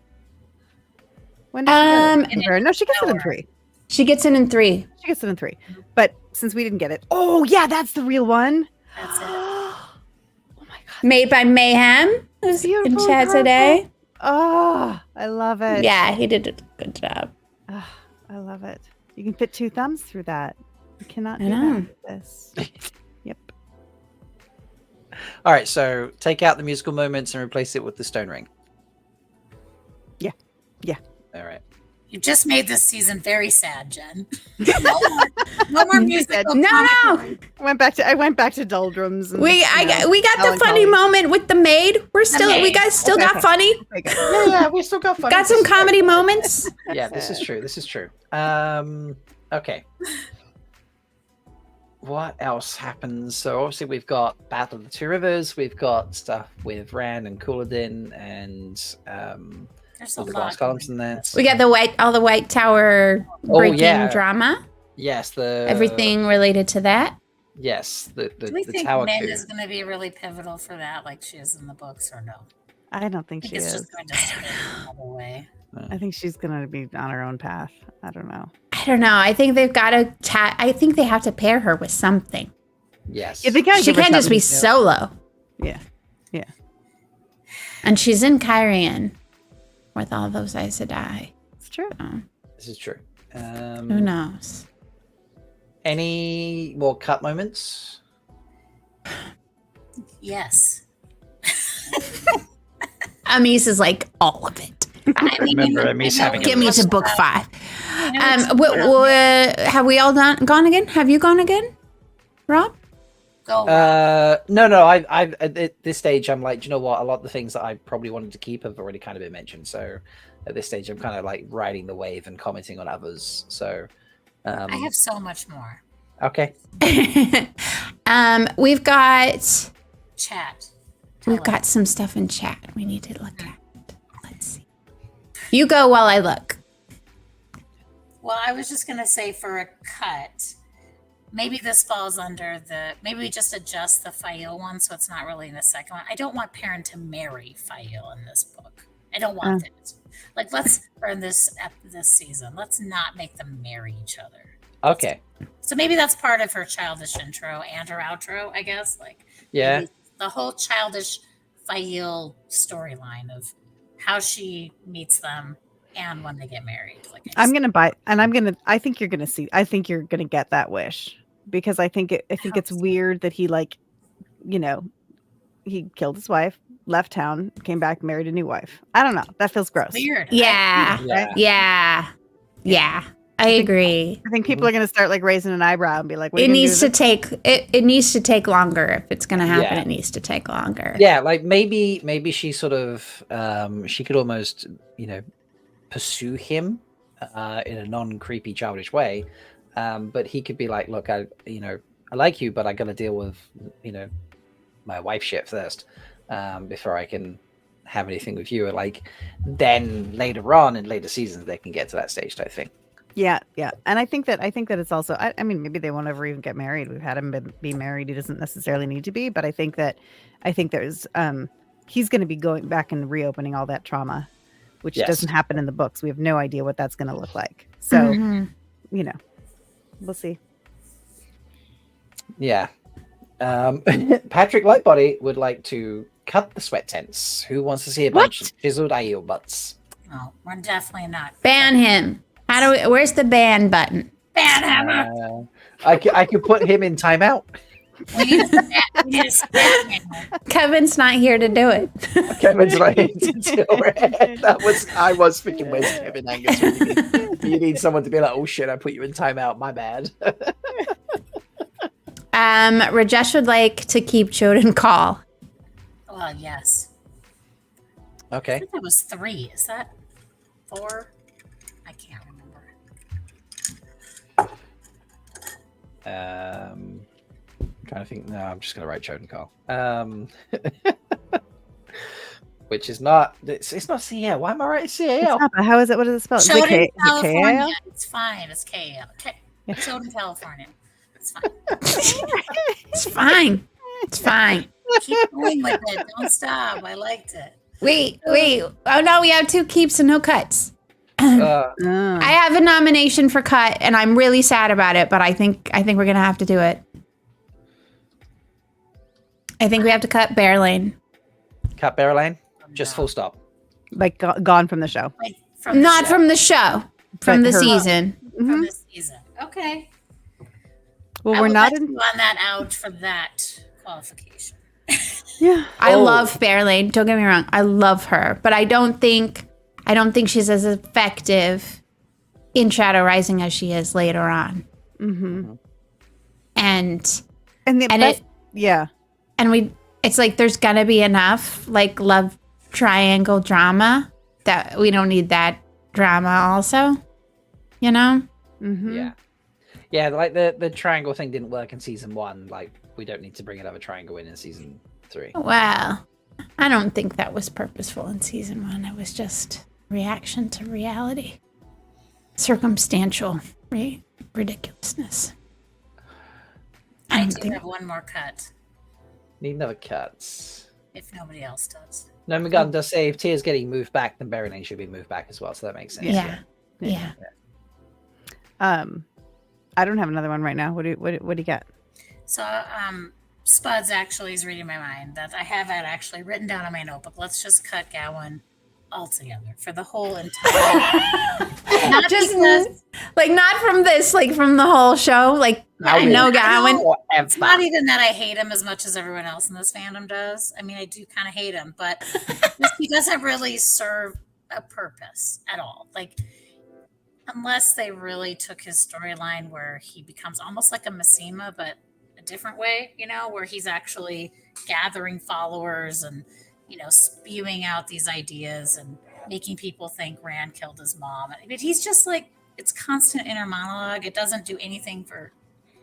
When does she get it? No, she gets it in 3. She gets it in 3. She gets it in 3. But since we didn't get it, oh yeah, that's the real one. That's it. Oh my god. Made by Mayhem. Who's in chat today. Oh, I love it. Yeah, he did a good job. Oh, I love it. You can fit 2 thumbs through that. You cannot do I know. that with this. Yep. All right. So take out the musical moments and replace it with the stone ring. Yeah. All right. You just made this season very sad, Jen. No more music. No. I went back to doldrums. And, We got the funny moment with the maid. We guys still got funny. Yeah, we still got funny. Got some comedy moments. Yeah, this is true. Okay. What else happens? So obviously we've got Battle of the Two Rivers. We've got stuff with Rand and Couladin and There's a the lot glass columns and that. We got all the White Tower breaking drama. Yes, Everything related to that. Yes, the Do we think tower Min coup. is going to be really pivotal for that, like she is in the books, or no? I don't think I she think it's is. just going to spin another way. I think she's gonna be on her own path. I don't know. I don't know. I think they've got to. I think they have to pair her with something. Yes. Yeah, they gotta She give her can't just be something. solo. Yeah. And she's in Kyrian with all those Aes Sedai. It's true. This is true. Who knows? Any more cut moments? Yes. Amis is like all of it. I mean, Remember, Amis having Get me to book 5. I Have we all gone again? Have you gone again, Rob? Go. No. I at this stage, I'm like, do you know what? A lot of the things that I probably wanted to keep have already kind of been mentioned. So at this stage, I'm kind of like riding the wave and commenting on others. So I have so much more. okay. We've got Chat. we've got some stuff in chat we need to look at. Let's see. You go while I look. Well, I was just going to say for a cut, maybe this falls under maybe we just adjust the Fael one so it's not really in the second one. I don't want Perrin to marry Fael in this book. I don't want that. Like, or in this season, let's not make them marry each other. Okay. So maybe that's part of her childish intro and her outro, I guess. Like, Yeah. maybe the whole childish Fael storyline of how she meets them and when they get married. Like I'm gonna buy, and I think you're gonna see. I think you're gonna get that wish because I think it's weird that he he killed his wife, left town, came back, married a new wife. I don't know. That feels gross. Weird. Yeah. I agree. I think people are gonna start like raising an eyebrow and be like, what are It you gonna needs do to take it needs to take longer. If it's gonna happen, it needs to take longer. Yeah, like maybe she sort of she could almost pursue him in a non-creepy childish way, but he could be like, look, I like you, but I gotta deal with my wife shit first before I can have anything with you. Like then later on in later seasons they can get to that stage type thing. Yeah. And I think that it's also, I mean, maybe they won't ever even get married. We've had him be married. He doesn't necessarily need to be, but I think there's, he's going to be going back and reopening all that trauma, which doesn't happen in the books. We have no idea what that's going to look like. So, we'll see. Yeah. Patrick Lightbody would like to cut the sweat tents. Who wants to see a bunch of chiseled eel butts? Oh, we're definitely not. Ban him. Where's the ban button? Ban him. I could put him in timeout. We need to ban him. Kevin's not here to do it. Kevin's like, I was thinking, where's Kevin Angus? You need someone to be like, oh shit, I put you in timeout. My bad. Rajesh would like to keep Choden Call. Well, yes. Okay. I think that was 3. Is that 4? I can't remember. Trying to think. No, I'm just going to write Choden Call. Which is not. It's not CAL. Why am I writing CAL? How is it? What is it spelled? Choden, California. It's fine. It's KAL. Choden, California. It's fine. It's fine. It's fine. Keep going with it. Don't stop. I liked it. Wait. Oh no, we have 2 keeps and no cuts. I have a nomination for cut, and I'm really sad about it. But I think we're gonna have to do it. I think we have to cut Bear Lane. Cut Bear Lane? Just full stop. Like gone from the show. Like from the show. From the season. From the season. Okay. Well, I we're would not let you on that out for that qualification. Yeah. I love Bear Lane. Don't get me wrong. I love her, but I don't think she's as effective in Shadow Rising as she is later on. Mm-hmm. And it's like there's gonna be enough like love triangle drama that we don't need that drama also, Mm-hmm. Yeah, like the triangle thing didn't work in season 1. Like we don't need to bring another triangle in season 3. Well, I don't think that was purposeful in season 1. It was just reaction to reality, circumstantial ridiculousness. I do have one more cut. Need another cuts. If nobody else does. No, McGunn does say if Tier's getting moved back, then Bear Lane should be moved back as well. So that makes sense. Yeah. I don't have another one right now. What do you got? So, Spuds actually is reading my mind that I have that actually written down in my notebook. Let's just cut Gowan altogether for the whole entire. Not from this, like from the whole show. Like no Gowan. It's not even that I hate him as much as everyone else in this fandom does. I mean, I do kind of hate him, but he doesn't really serve a purpose at all. Like. Unless they really took his storyline where he becomes almost like a Messima, but a different way, where he's actually gathering followers and, spewing out these ideas and making people think Rand killed his mom. But he's just like, it's constant inner monologue. It doesn't do anything for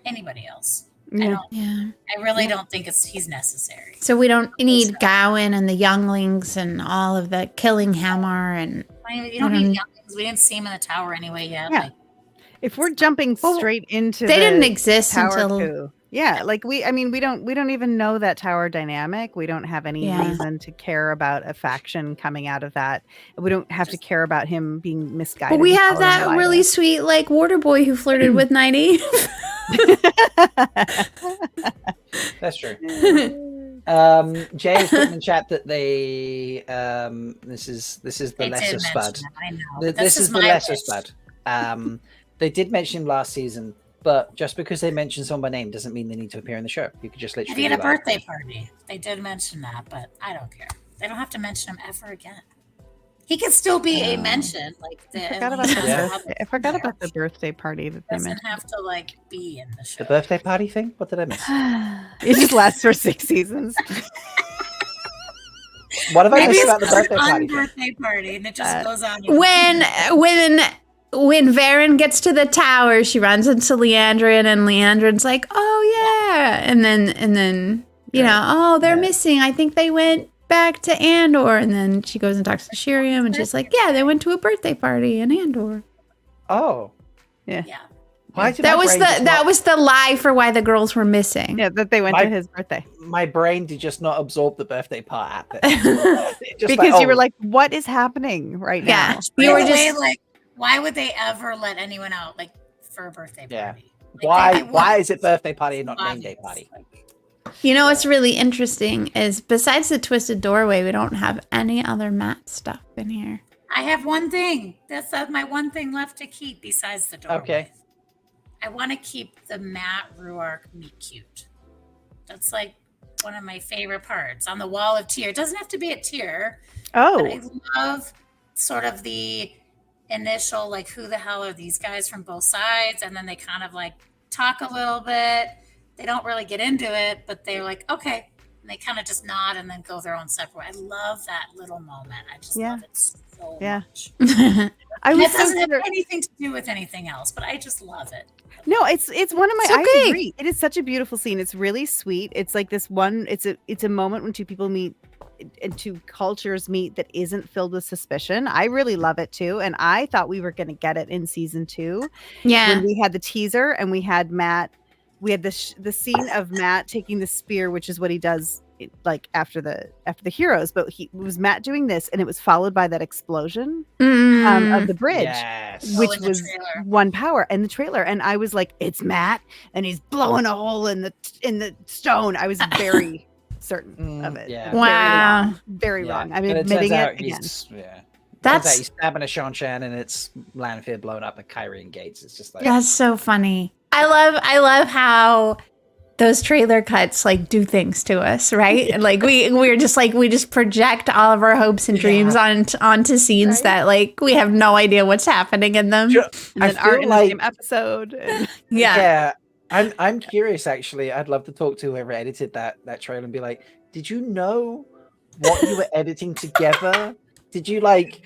anybody else. Yeah. I really don't think he's necessary. So we don't need Gowan and the younglings and all of the killing hammer and. You don't need younglings. We didn't see him in the tower anyway yet. Yeah. If we're jumping straight into they didn't exist until coup. Yeah, like we don't even know that tower dynamic. We don't have any reason to care about a faction coming out of that. We don't have to care about him being misguided. But we have that really sweet like water boy who flirted with 90. That's true. Jay has put in the chat that they this is the They lesser did spud. mention it, I know. This is the my lesser wish. spud. They did mention him last season, but just because they mention someone by name doesn't mean they need to appear in the show. You could just And literally he had a be like, birthday party. They did mention that, but I don't care. They don't have to mention him ever again. He can still be a mention, like I forgot about the Yeah. birthday. I forgot about the birthday party that they Doesn't mentioned. have to like be in the show. the birthday party thing. What did I miss? It just lasts for 6 seasons. What have I Maybe missed it's about the just birthday an party? birthday party, and it just goes on. When Varen gets to the tower, she runs into Leandrin, and Leandrin's like, "Oh yeah," and then you know, "Oh, they're missing. I think they went back to Andor." And then she goes and talks to Shiriam, and she's like, "Yeah, they went to a birthday party in Andor." Oh, Yeah. why did That my was brain the just that not- was the lie for why the girls were missing. Yeah, that they went to his birthday. My brain did just not absorb the birthday part. It just Because like, you were oh, like, what is happening right Yeah. now? You were By the way, just like, why would they ever let anyone out like for a birthday party? Yeah. Like, they why wouldn't. is it birthday party and not name Obvious. day party? Like, You know what's really interesting is besides the twisted doorway, we don't have any other Matt stuff in here. I have one thing. That's my one thing left to keep besides the doorway. Okay. I want to keep the Matt Ruark meet cute. That's like one of my favorite parts on the wall of tier. It doesn't have to be a tier. But I Oh, love sort of the initial, like, who the hell are these guys from both sides? And then they kind of like talk a little bit. They don't really get into it, but they're like, okay. And they kind of just nod and then go their own separate way. I love that little moment. I just love it so Yeah. much. I And was it doesn't have so anything to do with anything else, but I just love it. No, it's one of my. It's I okay. agree. It is such a beautiful scene. It's really sweet. It's like this one. It's a moment when two people meet and two cultures meet that isn't filled with suspicion. I really love it too, and I thought we were going to get it in season 2 Yeah. when we had the teaser and we had Matt. We had the scene of Matt taking the spear, which is what he does like after the heroes. But it was Matt doing this, and it was followed by that explosion of the bridge. Yes. Which in the was trailer. one power in the trailer, and I was like, "It's Matt, and he's blowing a hole in the stone." I was very certain of it. yeah. Very Wow. wrong. Very Yeah. wrong. I'm And admitting turns it out again. he's- Yeah. Turns out That's he's stabbing a Sean-Chan and it's Lanfear blown up at Kyrian gates. It's just like that's so funny. I love how those trailer cuts like do things to us, right? And like we just project all of our hopes and dreams onto scenes Right. that like we have no idea what's happening in them. Sure. And I then art feel in like- the same episode. and- Yeah. I'm curious actually. I'd love to talk to whoever edited that trailer and be like, did you know what you were editing together? Did you like,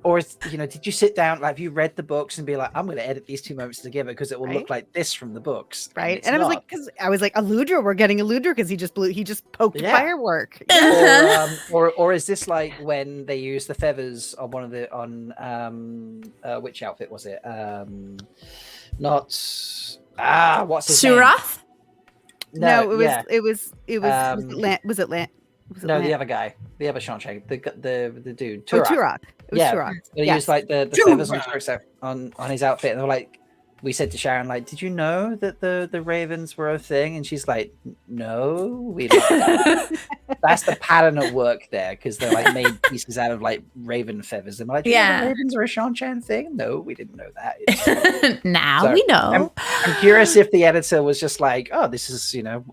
or did you sit down, like, have you read the books and be like, I'm going to edit these two moments together because it will look like this from the books, Right, it's and I was not. like, because I was like, Aludra, we're getting Aludra because he just poked Yeah. firework. or is this like when they use the feathers on one of the which outfit was it? Not what's his name? Suroth? No, yeah. it was was it Lan? Was it No, Lan? the other guy, the other Sean Shag, the dude, Oh, Turok. Turok. It was Yeah. Turok. They Yes. used like the feathers on his outfit, and they were like, we said to Sharon, like, did you know that the ravens were a thing? And she's like, no, we love that. That's the pattern at work there, because they're like made pieces out of like raven feathers. And we're like, do you know Yeah. the ravens are a Sean-Chan thing? No, we didn't know that. It's- Now So, we know. I'm curious if the editor was just like, oh, this is,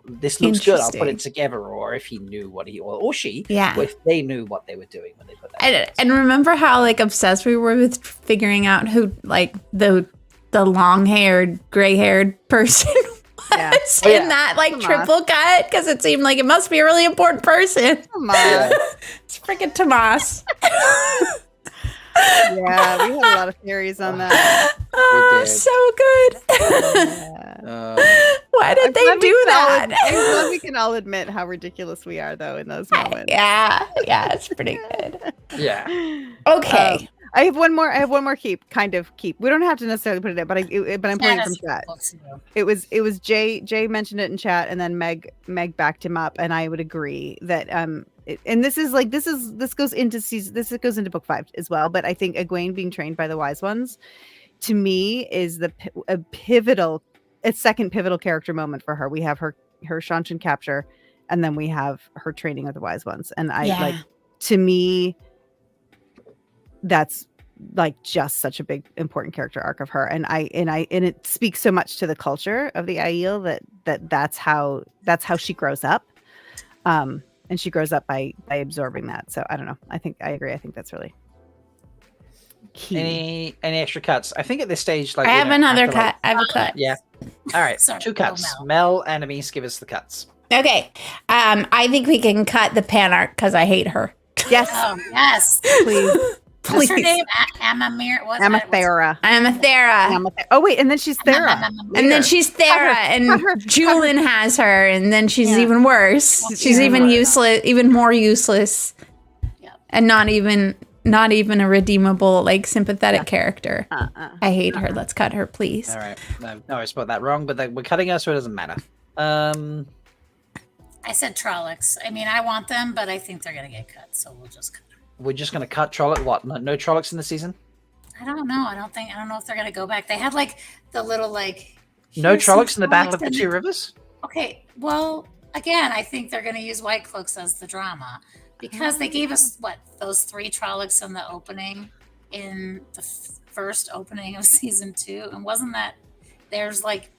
this looks good, I'll put it Interesting. together, or if he knew what or she, Yeah. or if they knew what they were doing when they put that. And remember how like obsessed we were with figuring out who like the long-haired, gray-haired person Yeah. was Oh, yeah. in that like Come on. triple cut because it seemed like it must be a really important person. Come on. Yeah. It's freaking Tomas. Yeah, we had a lot of theories on that. Oh, did. so good. Yeah. Why did they do that? I'm glad we can all admit how ridiculous we are, though, in those moments. Yeah, it's pretty good. Yeah. Okay. I have one more kind of keep. We don't have to necessarily put it in, but I'm pulling it from chat. It was Jay mentioned it in chat, and then Meg backed him up, and I would agree that and this goes into book 5 as well. But I think Egwene being trained by the wise ones, to me, is a second pivotal character moment for her. We have her Sean-Chan capture, and then we have her training with the wise ones. And I Yeah. like, to me, that's like just such a big important character arc of her, and it speaks so much to the culture of the Aiel that's how she grows up, and she grows up by absorbing that. So I don't know, I agree, I think that's really key. Any extra cuts? I think at this stage, like I have another after, cut. like, I have a cut. yeah. All right, Sorry, 2 cuts. Mel. Mel and Amis, give us the cuts. Okay. I think we can cut the pan art because I hate her. Yes, Oh yes. please. What's her Please. name? Amamir. Amathera. Amathera. Oh wait, and then she's Thera. And then she's Thera, Cut her, and cut her. Julian has her, and then she's Yeah. even worse. Well, She's yeah. even useless, even more useless, Yep. and not even a redeemable, like sympathetic character. I hate her. Let's cut her, please. All right. No, I spelled that wrong, but we're cutting her, so it doesn't matter. I said Trollocs. I mean, I want them, but I think they're gonna get cut, so we'll just cut them. We're just gonna cut Trolloc. What? No Trollocs in the season? I don't know. I don't know if they're gonna go back. They had like the little like. No here's some Trollocs in the Battle of the Trollocs Two and- Rivers? Okay, well, again, I think they're gonna use White Cloaks as the drama because they gave us those 3 Trollocs in the opening in the first opening of season 2, and wasn't that there's like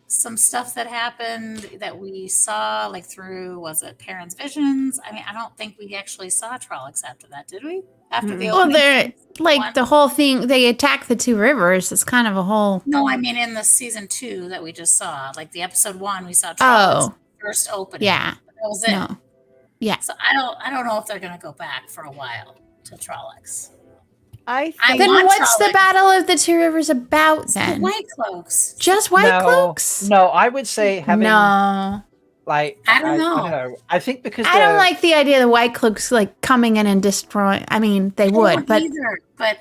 some stuff that happened that we saw like through, was it Perrin's visions? I mean, I don't think we actually saw Trollocs after that, did we? After the Well, opening they're scene? like One? the whole thing. They attack the 2 rivers. It's kind of a whole. No, I mean in the season 2 that we just saw, like the episode 1, we saw Trollocs first opening. Yeah. That was it. No. Yeah. So I don't know if they're gonna go back for a while to Trollocs. I I Then want what's the Trollocs. Battle of the 2 Rivers about The then? White Cloaks. Just White no, Cloaks? No, I would say having No. like I don't I know. don't know. I think because I don't the- like the idea of the White Cloaks like coming in and destroying. I mean, they I would, don't but either, but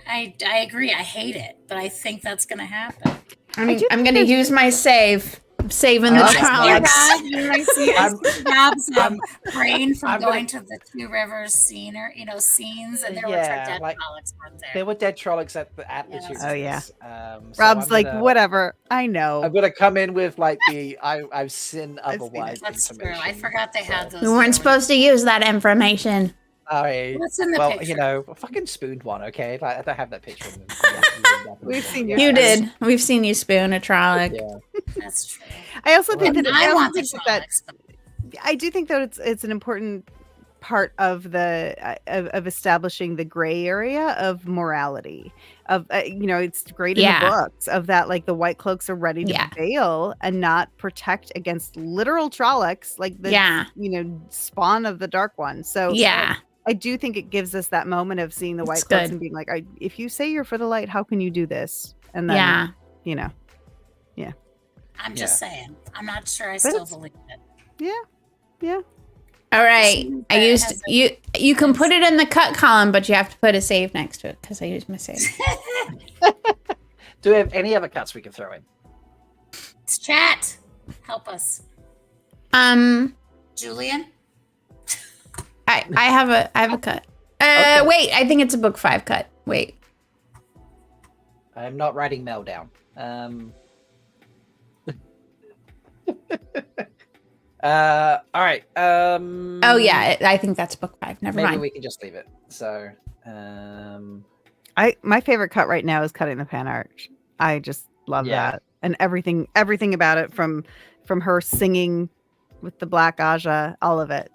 I agree. I hate it, but I think that's gonna happen. I'm going to use my save. I'm saving the Okay. Trollocs. I see Rob's brain from I'm going to the 2 Rivers scenes, and there were Yeah, dead like, Trollocs weren't there. there were dead Trollocs at the Yeah. Two Oh, yeah. Rivers. So Rob's I'm like, gonna- whatever. I know. I'm gonna come in with like the I've seen I've seen otherwise. it. That's true. I information. forgot they had those. We weren't supposed to use that information. Sorry. What's in the Well, picture? I fucking spooned one. Okay, like I don't have that picture. We've seen Yeah, you You I did. We've seen you spoon a Trolloc. Yeah. That's true. I also think that I want the that Trollocs. I do think that it's an important part of the of establishing the gray area of morality of it's great in Yeah. the books of that, like the White Cloaks are ready to Yeah. bail and not protect against literal Trollocs, like the Yeah. spawn of the Dark One. So Yeah. I do think it gives us that moment of seeing the White It's Cloaks good. and being like, if you say you're for the light, how can you do this? And then Yeah. I'm just saying. I'm not sure I But still it's- believe it. yeah. All right. Seems I that it used has you can put it in the cut column, but you have to put a save next to it because I used my save. Do we have any other cuts we can throw in? It's chat. Help us, Julian. I have a cut. Okay. Wait, I think it's a book 5 cut. Wait. I'm not writing Mel down. All right. Oh yeah, I think that's book 5. Never Maybe mind. we can just leave it. So, My favorite cut right now is cutting the pan art. I just love Yeah. that, and everything about it, from her singing with the black Aja, all of it.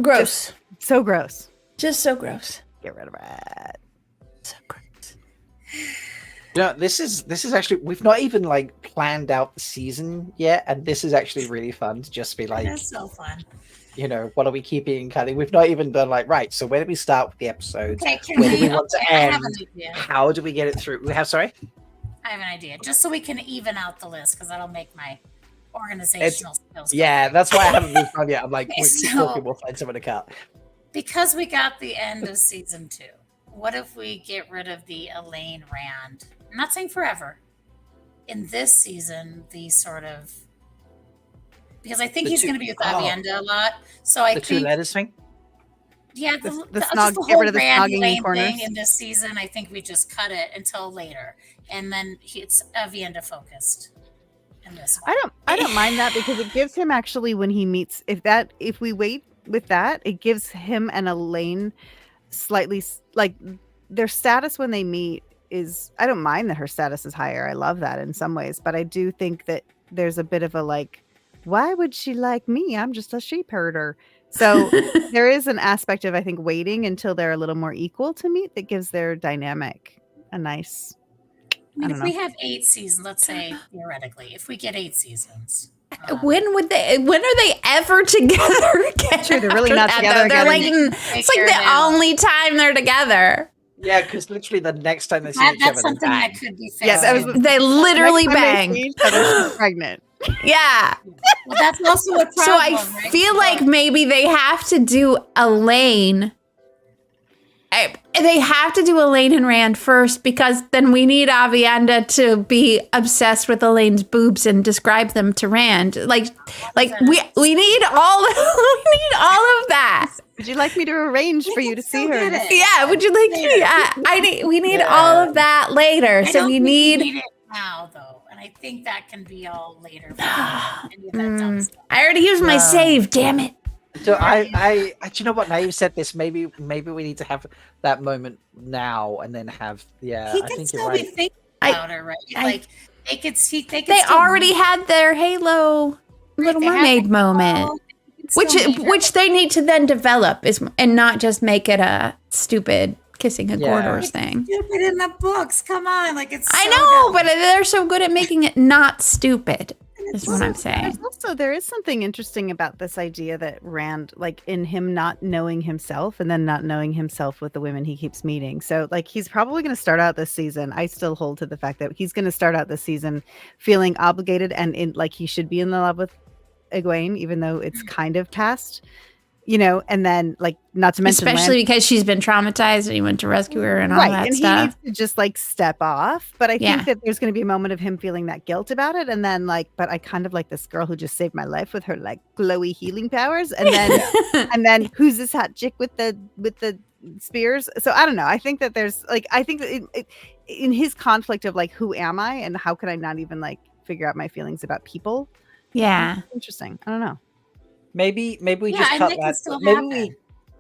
Gross. So gross. Just so gross. Get rid of it. So gross. this is actually, we've not even like planned out the season yet, and this is actually really fun to just be like, That's so fun. what are we keeping and cutting? We've not even done like, right, so where do we start with the episodes? Okay, can Where do we want to I have end? an idea. How do we get it through? Sorry? I have an idea. Just so we can even out the list, because that'll make my organizational skills. go Yeah, up. that's why I haven't moved on yet. I'm like, Okay, we'll keep so- talking, we'll find someone to cut. Because we got the end of season 2, what if we get rid of the Elaine Rand? I'm not saying forever. In this season, the sort of, because I think The he's two- going to be with oh. Avienda a lot. So I The two think, letters thing? yeah, The just snog- the get whole rid of the Rand snogging in Elaine corners. thing in this season. I think we just cut it until later, and then it's Avienda focused. in this one. I don't mind that because it gives him actually when he meets if we wait with that, it gives him and Elaine slightly like their status when they meet is I don't mind that her status is higher. I love that in some ways, but I do think that there's a bit of a like, why would she like me? I'm just a sheep herder. So there is an aspect of I think waiting until they're a little more equal to meet that gives their dynamic a nice. I mean, if don't we know. have 8 seasons, let's say theoretically, if we get 8 seasons, When are they ever together again? True, they're really not After together that, They're again. like, it's like the only time they're together. Yeah, because literally the next time they see each that's other, something they bang. that could be fixed. Yeah, that was They literally Next time they bang. see each other, she's pregnant. Yeah. Well, that's also a problem. So I right? feel like maybe they have to do Elaine. They have to do Elaine and Rand first because then we need Avienda to be obsessed with Elaine's boobs and describe them to Rand. Like we need all we need all of that. Would you like me to arrange for you to see her? Yeah, would you like we need all of that later. I So don't we think need it now though, and I think that can be all later. Any of that dumb stuff. I already used my save, damn it. So I do you know what? Now you've said this, maybe we need to have that moment now and then have He I could think you're still right. be thinking about her, right? Like they could see. They already had their Halo Little Mermaid moment. Which they need to then develop and not just make it a stupid kissing a corridors thing. Stupid in the books. Come on, like it's. I so know, dumb. but they're so good at making it not stupid. Is what I'm saying. Also, there is something interesting about this idea that Rand, like in him not knowing himself and then not knowing himself with the women he keeps meeting. So, like, he's probably going to start out this season. I still hold to the fact that he's going to start out this season feeling obligated and like he should be in love with Egwene, even though it's kind of past, and then like not to mention especially because she's been traumatized and he went to rescue her and all that and stuff. He needs to just like step off. But I think that there's going to be a moment of him feeling that guilt about it, and then like, but I kind of like this girl who just saved my life with her like glowy healing powers, and then and then who's this hot chick with the spears? So I don't know. I think that there's like I think that in his conflict of like who am I and how can I not even like figure out my feelings about people. Yeah, interesting. I don't know. Maybe we just cut that. Maybe we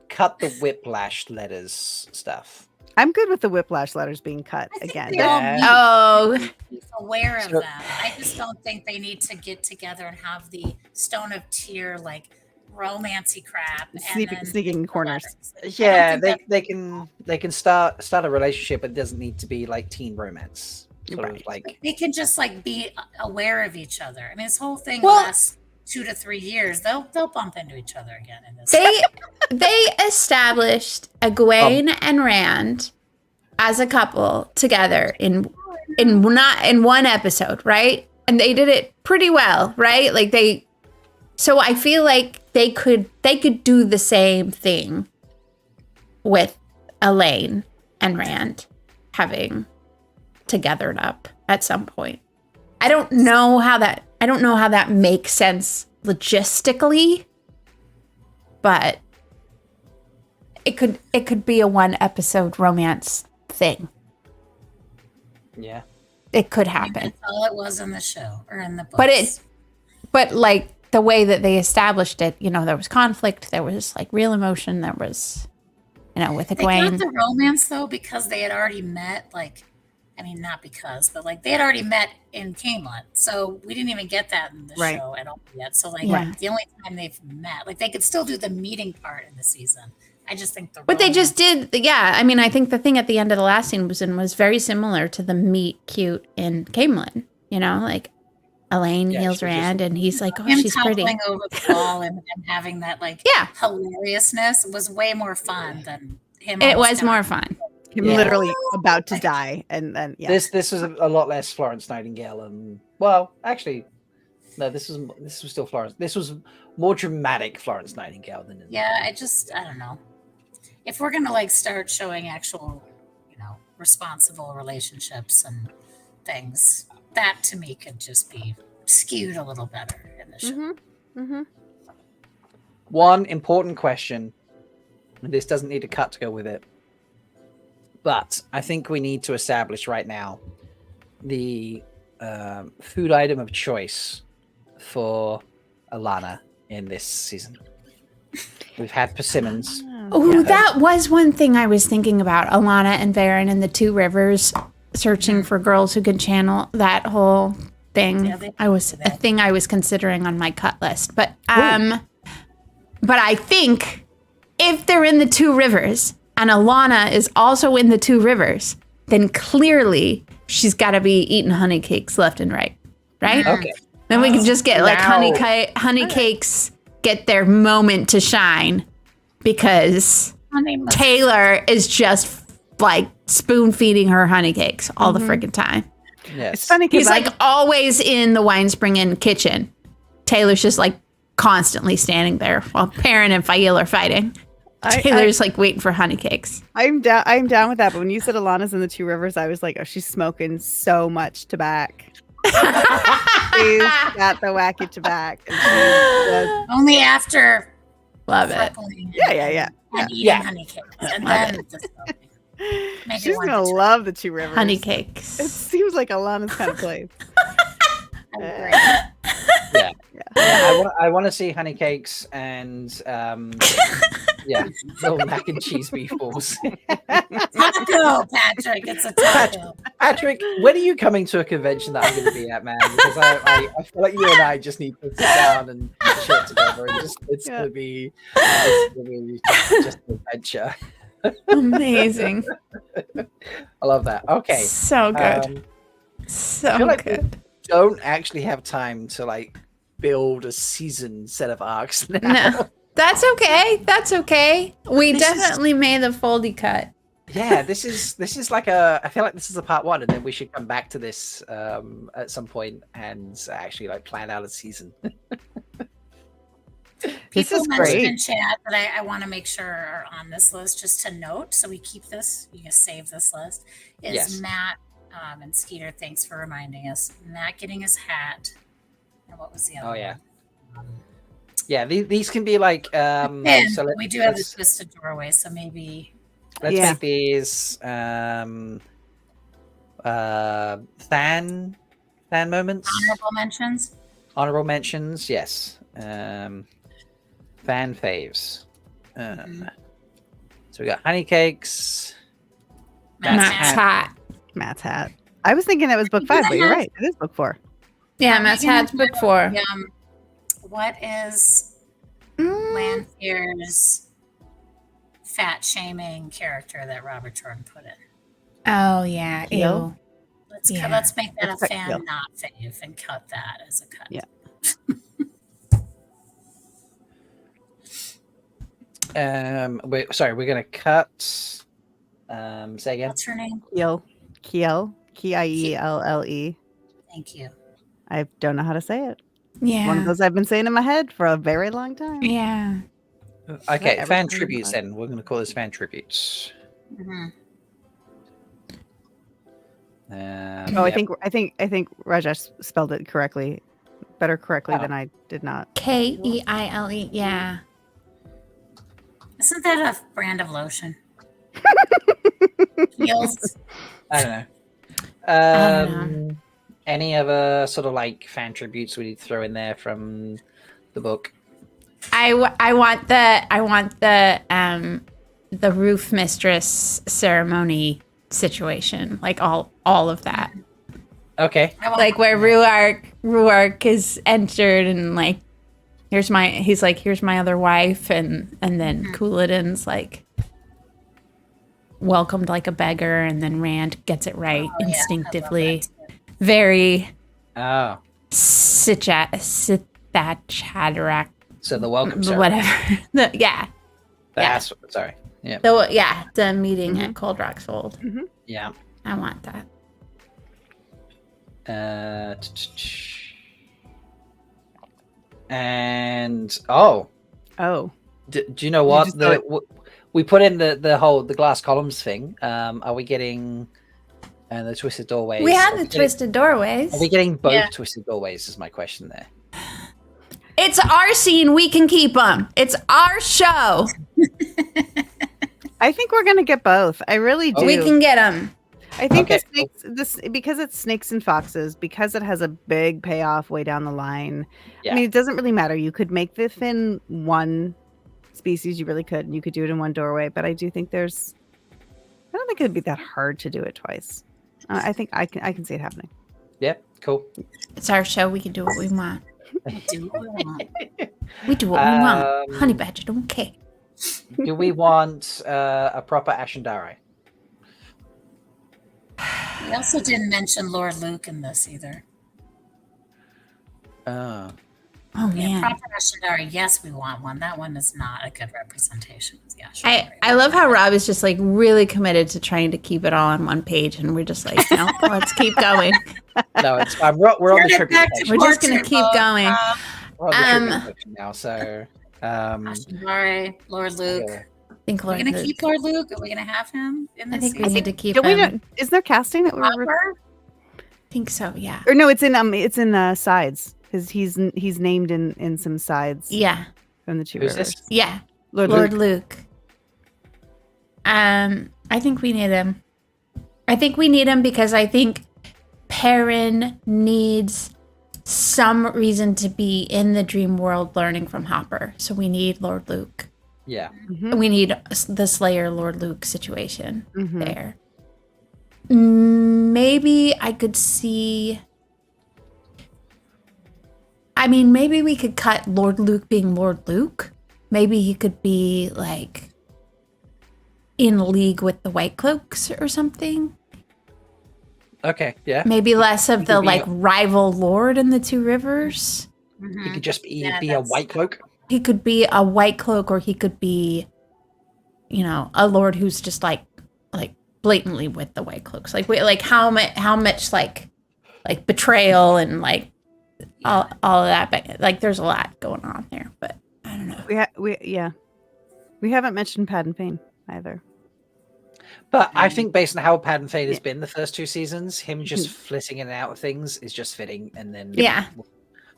cut the whiplash letters stuff. I'm good with the whiplash letters being cut again. He's aware of them. I just don't think they need to get together and have the Stone of Tear like romancy crap. Sneaking in corners. Yeah, they can start a relationship, but it doesn't need to be like teen romance. Sort of like they can just like be aware of each other. I mean, this whole thing lasts 2 to 3 years. They'll bump into each other again in this. They established Egwene and Rand as a couple together in one episode, right? And they did it pretty well, right? Like so I feel like they could do the same thing with Elaine and Rand having togethered up at some point. I don't know how that makes sense logistically, but it could be a 1 episode romance thing. Yeah. It could happen. That's all it was in the show or in the books. But like the way that they established it, there was conflict, there was like real emotion, there was, with Egwene. They got the romance though because they had already met. Not because, but like they had already met in Camelot, so we didn't even get that in the show at all yet. So the only time they've met, like they could still do the meeting part in the season. I just think but they just did. Yeah, I think the thing at the end of the last scene was very similar to the meet cute in Camelot. Like Elaine heals Rand, and he's like, "Oh, she's pretty." Him over the wall and having that hilariousness was way more fun than him. It was more fun. Him literally about to die, and then this was a lot less Florence Nightingale, and actually, no, this was still Florence. This was more dramatic Florence Nightingale than I don't know if we're gonna like start showing actual, responsible relationships and things. That to me could just be skewed a little better in the show. One important question, and this doesn't need a cut to go with it. But I think we need to establish right now the food item of choice for Alana in this season? We've had persimmons. Oh, that was one thing I was thinking about. Alana and Varen in the Two Rivers searching for girls who could channel, that whole thing. Yeah, A thing I was considering on my cut list. But I think if they're in the Two Rivers and Alana is also in the Two Rivers, then clearly she's got to be eating honey cakes left and right. Right? Okay. Then we can just get like honey cakes get their moment to shine because Taylor is just like spoon feeding her honey cakes all the freaking time. Yes. It's funny He's because like always in the Wine Spring Inn kitchen. Taylor's just like constantly standing there while Perrin and Fail are fighting. Taylor's like waiting for honey cakes. I'm down with that. But when you said Alana's in the Two Rivers, I was like, oh, she's smoking so much tobacco. She's got the wacky tobacco. And she's just, Only after Love it. freckling yeah. and eating honey cakes. And then it's just maybe She's one gonna to love the Two Rivers. Honey It cakes. seems like Alana's kind of place. I agree. Yeah. I want to see honey cakes and little mac and cheese meatballs. Taco, Patrick. It's a taco. Patrick, when are you coming to a convention that I'm going to be at, man? Because I feel like you and I just need to sit down and shit together, and it's going to be just an adventure. Amazing. I love that. Okay, So good. I So feel like good. don't actually have time to like build a season set of arcs now. No. That's okay. That's okay. We definitely made the Foldie cut. Yeah, this is like I feel like this is a part one, and then we should come back to this at some point and actually like plan out a season. This People is mentioned great. in chat that I want to make sure are on this list just to note, so we keep this. You can save this list. Is Yes. Matt and Skeeter? Thanks for reminding us. Matt getting his hat. And what was the other? Oh yeah. one? Yeah, these can be like And so we do have the twisted doorway, so maybe let's Yeah. make these fan moments. Honorable mentions, yes. Fan faves. So we got honey cakes. Matt's hat. Matt's hat. I was thinking that was book 5, but you're right. It is book 4. Yeah, Matt's hat's book 4. What is Lankier's fat shaming character that Robert Jordan put in? Oh, yeah. Keel? Ew. Let's make that Let's a cut fan Keel. not fave and cut that as a cut. Yeah. We're gonna cut. Say again. What's her name? Kiel. Kielle. Thank you. I don't know how to say it. Yeah. One of those I've been saying in my head for a very long time. Yeah. Okay, Not fan everything tributes. but- Then we're gonna call this fan tributes. Mhm. Oh, I think Rajesh spelled it correctly, better correctly Oh. than I did not. Keile. Yeah. Isn't that a brand of lotion? Heels. I don't know. don't Any other sort of like fan tributes we need to throw in there from the book? I want the roof mistress ceremony situation, like all of that, Okay. like where Ruark is entered and like here's my other wife, and then Couladin's like welcomed like a beggar, and then Rand gets it right Oh, yeah, I love instinctively. that too. Very Oh, Sithachadarak, so the welcome ceremony. whatever. Yeah. That's sorry. Yeah. The meeting at Cold Rock's Fold. Yeah. I want that. And Oh, do you know what just thought- we put in the glass columns thing? Are we getting the twisted doorways? We have the twisted doorways. Are we getting both Yeah. twisted doorways? Is my question there. It's our scene. We can keep them. It's our show. I think we're gonna get both. I really do. We can get them. I think Okay. this because it's snakes and foxes, because it has a big payoff way down the line. Yeah. I mean, it doesn't really matter. You could make the fin one species, you really could, and you could do it in one doorway. But I do think I don't think it'd be that hard to do it twice. I think I can see it happening. Yeah, cool. It's our show. We can do what we want. We do what we want. We do what we want. Honey Badger don't care. Do we want a proper Ashendari? We also didn't mention Lord Luke in this either. Oh. Oh Yeah, man. proper Ashendari, yes, we want one. That one is not a good representation of the Ashendari. I love how Rob is just like really committed to trying to keep it all on one page, and we're just like, no, let's keep going. No, it's fine. We're on the tribute section. We're just gonna keep going. We're on the tribute section now, so Ashendari, Lord Luke. yeah. I think Are we Lord going to Luke. keep Lord Luke? Are we going to have him in I this think we season? need to keep Don't we him. know, is there casting that we're Hopper? I think so. Yeah. or no? It's in sides because he's named in some sides. Yeah. From the two Who's rivers. this? Yeah. Lord Lord Luke. Luke. I think we need him. I think we need him because I think Perrin needs some reason to be in the dream world learning from Hopper. So we need Lord Luke. Yeah. Mhm. We need the Slayer Lord Luke situation Mhm. there. Maybe I could see. I mean, maybe we could cut Lord Luke being Lord Luke. Maybe he could be like in league with the White Cloaks or something. Okay. Yeah. Maybe less of He the could be like a- rival lord in the Two Rivers. He Mhm. could just Yeah, be a that's- white cloak. He could be a White Cloak, or he could be, a lord who's just like blatantly with the White Cloaks. Like how much like betrayal and like all of that. But like there's a lot going on there. But I don't know. We haven't mentioned Pad and Fane either. But I think based on how Pad and Fade has been the first two seasons, him just flitting in and out of things is just fitting. And then Yeah.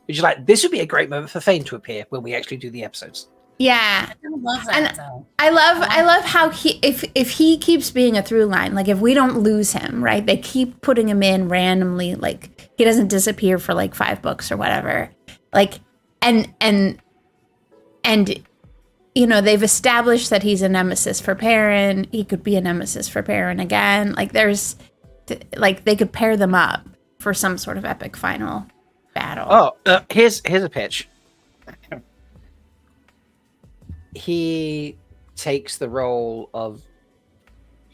which is like this would be a great moment for Fane to appear when we actually do the episodes. Yeah. I love that, And though. I love how if he keeps being a through line, like if we don't lose him, right? They keep putting him in randomly, like he doesn't disappear for like 5 books or whatever. Like and they've established that he's a nemesis for Perrin. He could be a nemesis for Perrin again. Like there's they could pair them up for some sort of epic final battle. Oh, here's a pitch. He takes the role of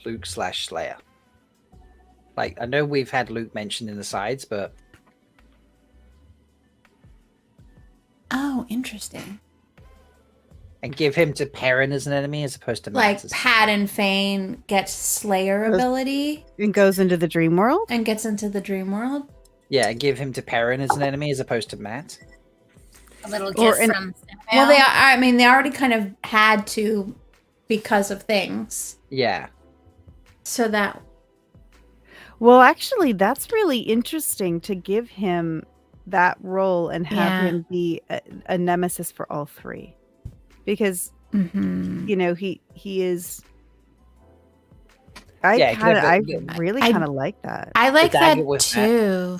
Luke / Slayer. Like I know we've had Luke mentioned in the sides, but Oh, interesting. and give him to Perrin as an enemy as opposed to Like Matt as- Pat and Fane gets Slayer ability It goes into the dream world. and gets into the dream world. Yeah, and give him to Perrin as an enemy as opposed to Matt. A little Or gift in- from Well, Lamelle. they already kind of had to because of things. Yeah. So that Well, actually, that's really interesting to give him that role and have Yeah. him be a nemesis for all three, because he is. I Yeah, kind of, I the- really I- kind of like that. I like The that dagger with too.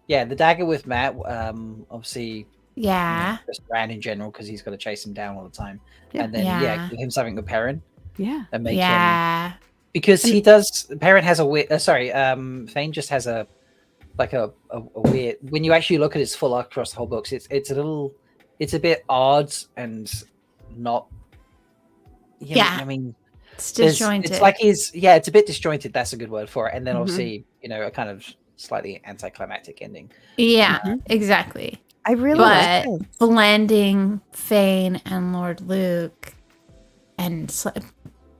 Yeah, the dagger with Matt, obviously Yeah. just ran in general because he's got to chase him down all the time. Yeah. And then Yeah. give him something with Perrin Yeah, and make him Yeah. because he does. Perrin has a weird. Fane just has a weird. When you actually look at his full arc across the whole books, it's a bit odd and not. Yeah. I mean, It's there's- disjointed. It's like it's a bit disjointed. That's a good word for it. And then Mhm. obviously, a kind of slightly anticlimactic ending. yeah, exactly. I really But like this. blending Fane and Lord Luke and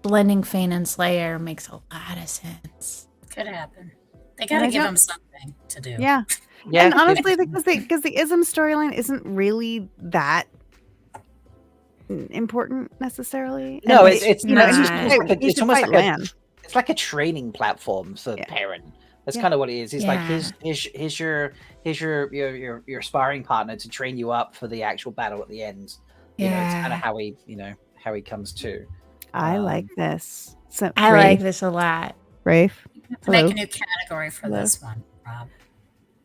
blending Fane and Slayer makes a lot of sense. Could happen. They got to I give don't- him something to do. Yeah, Yeah, and honestly, because the ism storyline isn't really that important necessarily. No, And it's not. it's It's almost like He should fight Lan. it's like a training platform for Yeah. Perrin. That's Yeah. kind of what it is. It's like Yeah. here's your sparring partner to train you up for the actual battle at the end. It's kind Yeah. of how he comes to. I like this. So, I Rafe, like this a lot. Rafe. have to make Hello. a new category for Hello. this one, Rob.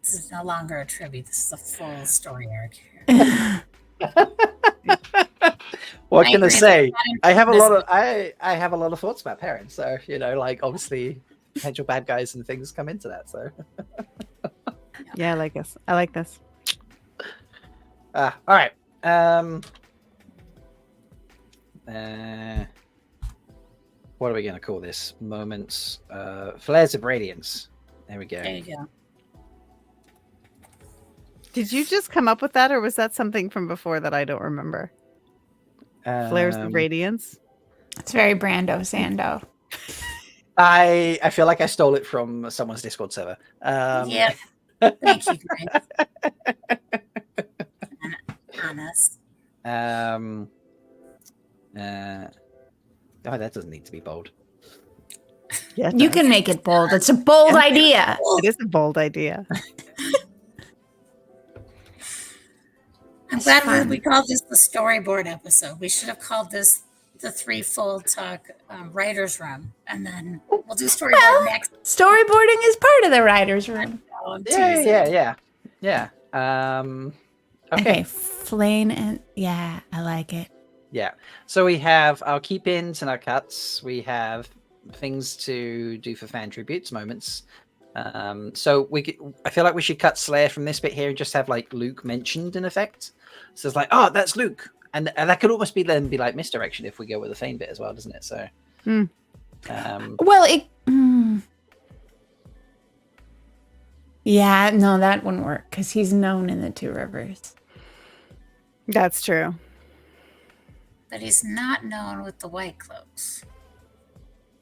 This is no longer a tribute. This is a full story arc here. What I can I agree, say? I have a this- lot of I have a lot of thoughts about parents. So like obviously potential bad guys and things come into that. So Yeah, I like this. I like this. all right. What are we gonna call this? Moments. Flares of radiance. There we go. There you go. Did you just come up with that, or was that something from before that I don't remember? Flares of radiance. It's very Brando Sando. I feel like I stole it from someone's Discord server. Yeah. Thank you, Greg. Honest. Oh, that doesn't need to be bold. Yeah, You can make it bold. It's a bold idea. It is a bold idea. I'm glad we called this the storyboard episode. We should have called this the Threefold Talk Writer's Room. And then we'll do storyboard next. Storyboarding is part of the writer's room. On Yeah. Okay, Flane and yeah, I like it. Yeah. So we have our keep ins and our cuts. We have things to do for fan tributes, moments. So I feel like we should cut Slayer from this bit here and just have like Luke mentioned in effect. So it's like, oh, that's Luke, and that could almost be like misdirection if we go with the Fane bit as well, doesn't it? So, Well, yeah, no, that wouldn't work because he's known in the Two Rivers. That's true. But he's not known with the White Cloaks.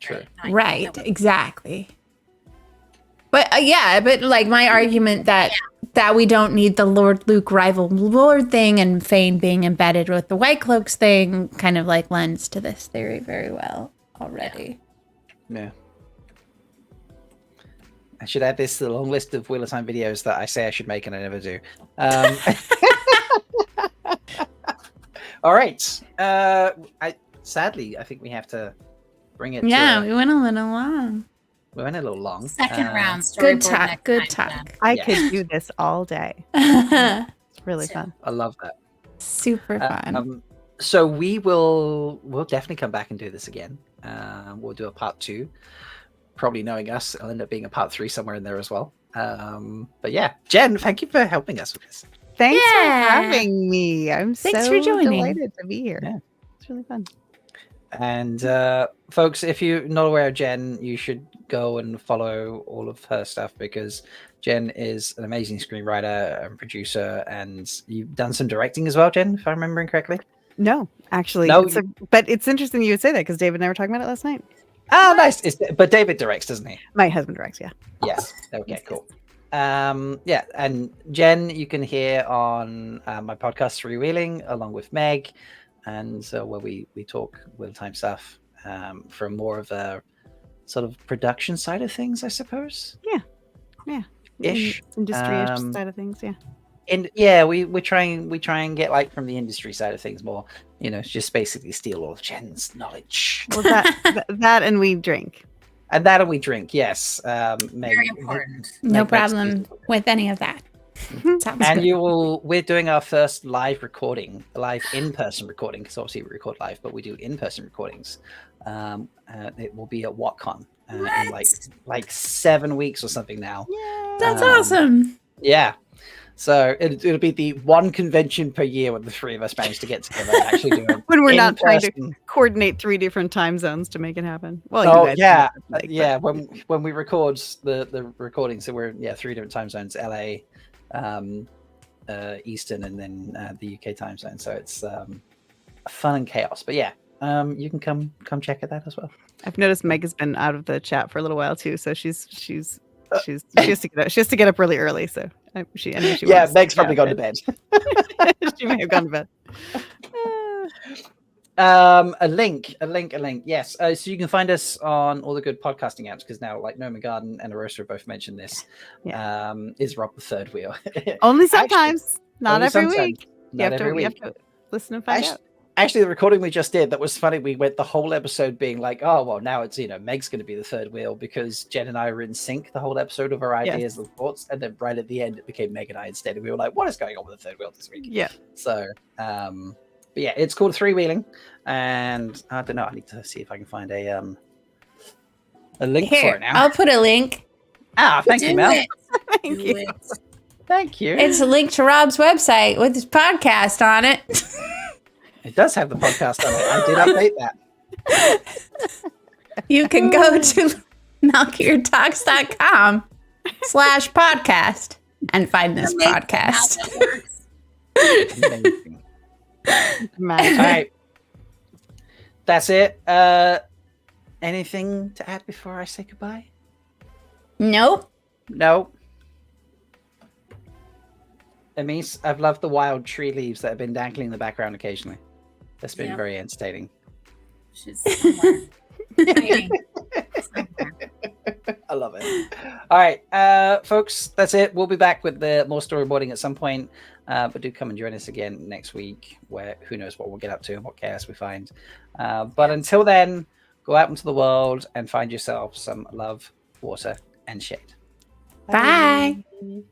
true. Right, exactly. But but like my argument that we don't need the Lord Luke rival Lord thing and Fane being embedded with the White Cloaks thing kind of like lends to this theory very well already. Yeah. I should add this to the long list of Wheel of Time videos that I say I should make and I never do. All right. Sadly, I think we have to bring it. Yeah, to we went a little long. we went a little long. Second round. Good Storyboard talk. next Good time, talk. I Yeah. could do this all day. It's really fun. I love that. Super fun. So we'll definitely come back and do this again. We'll do a part 2. Probably knowing us, it'll end up being a part 3 somewhere in there as well. But yeah, Jen, thank you for helping us with this. Thanks Yeah. for having me. I'm Thanks so for joining. delighted to be here. Yeah. It's really fun. And folks, if you're not aware of Jen, you should go and follow all of her stuff because Jen is an amazing screenwriter and producer, and you've done some directing as well, Jen, if I'm remembering correctly. No, actually, No, but it's interesting you would say that because David and I were talking about it last night. Oh, nice. But David directs, doesn't he? My husband directs, yeah. Yes. Okay, cool. Yeah, and Jen, you can hear on my podcast Freewheeling along with Meg, and where we talk Wheel of Time stuff from more of a sort of production side of things, I suppose. Yeah. Ish. Industry-ish side of things, yeah. And yeah, we try and get like from the industry side of things more, just basically steal all of Jen's knowledge. Well, that and we drink. And that and we drink, yes. Meg, Very important. No Meg problem with any of that. Sounds And good. we're doing our first live in-person recording, because obviously we record live, but we do in-person recordings. It will be at WhatCon in like 7 weeks or something now. That's awesome. Yeah. So it'll be the one convention per year when the three of us manage to get together and actually do it. When we're not trying to in-person. coordinate 3 different time zones to make it happen. Well, Oh you guys yeah, know, like, yeah. but- When we record the recording, so we're 3 different time zones: LA, Eastern, and then the UK time zone. So it's fun and chaos. But yeah, you can come check out that as well. I've noticed Meg has been out of the chat for a little while too, so she has to get up really early. So I know she Yeah, wants Meg's to probably gone to bed. She may have gone to bed. A link. Yes. So you can find us on all the good podcasting apps because now, like Noma Garden and Arosa both mentioned this. Is Rob the third wheel? Only Actually, sometimes, not only every sometimes, week. Not every You have week. to listen and find out. Actually, the recording we just did, that was funny. We went the whole episode being like, oh, well, now it's, Meg's going to be the third wheel because Jen and I were in sync the whole episode of our ideas and thoughts. And then right at the end, it became Meg and I instead. And we were like, what is going on with the third wheel this week? Yeah. So, but yeah, it's called Three Wheeling. And I don't know. I need to see if I can find a link for it now. I'll put a link. Thank you, Mel. Thank you. Thank you. It's a link to Rob's website with his podcast on it. It does have the podcast on it. I did update that. You can go to MalkierTalks.com/podcast and find this podcast. Amazing. All right. That's it. Anything to add before I say goodbye? Nope. No. Amis, I've loved the wild tree leaves that have been dangling in the background occasionally. That's been very entertaining. She's somewhere. Waiting. I love it. All right, folks, that's it. We'll be back with more storyboarding at some point. But do come and join us again next week, where who knows what we'll get up to and what chaos we find. But until then, go out into the world and find yourself some love, water, and shade. Bye. Bye.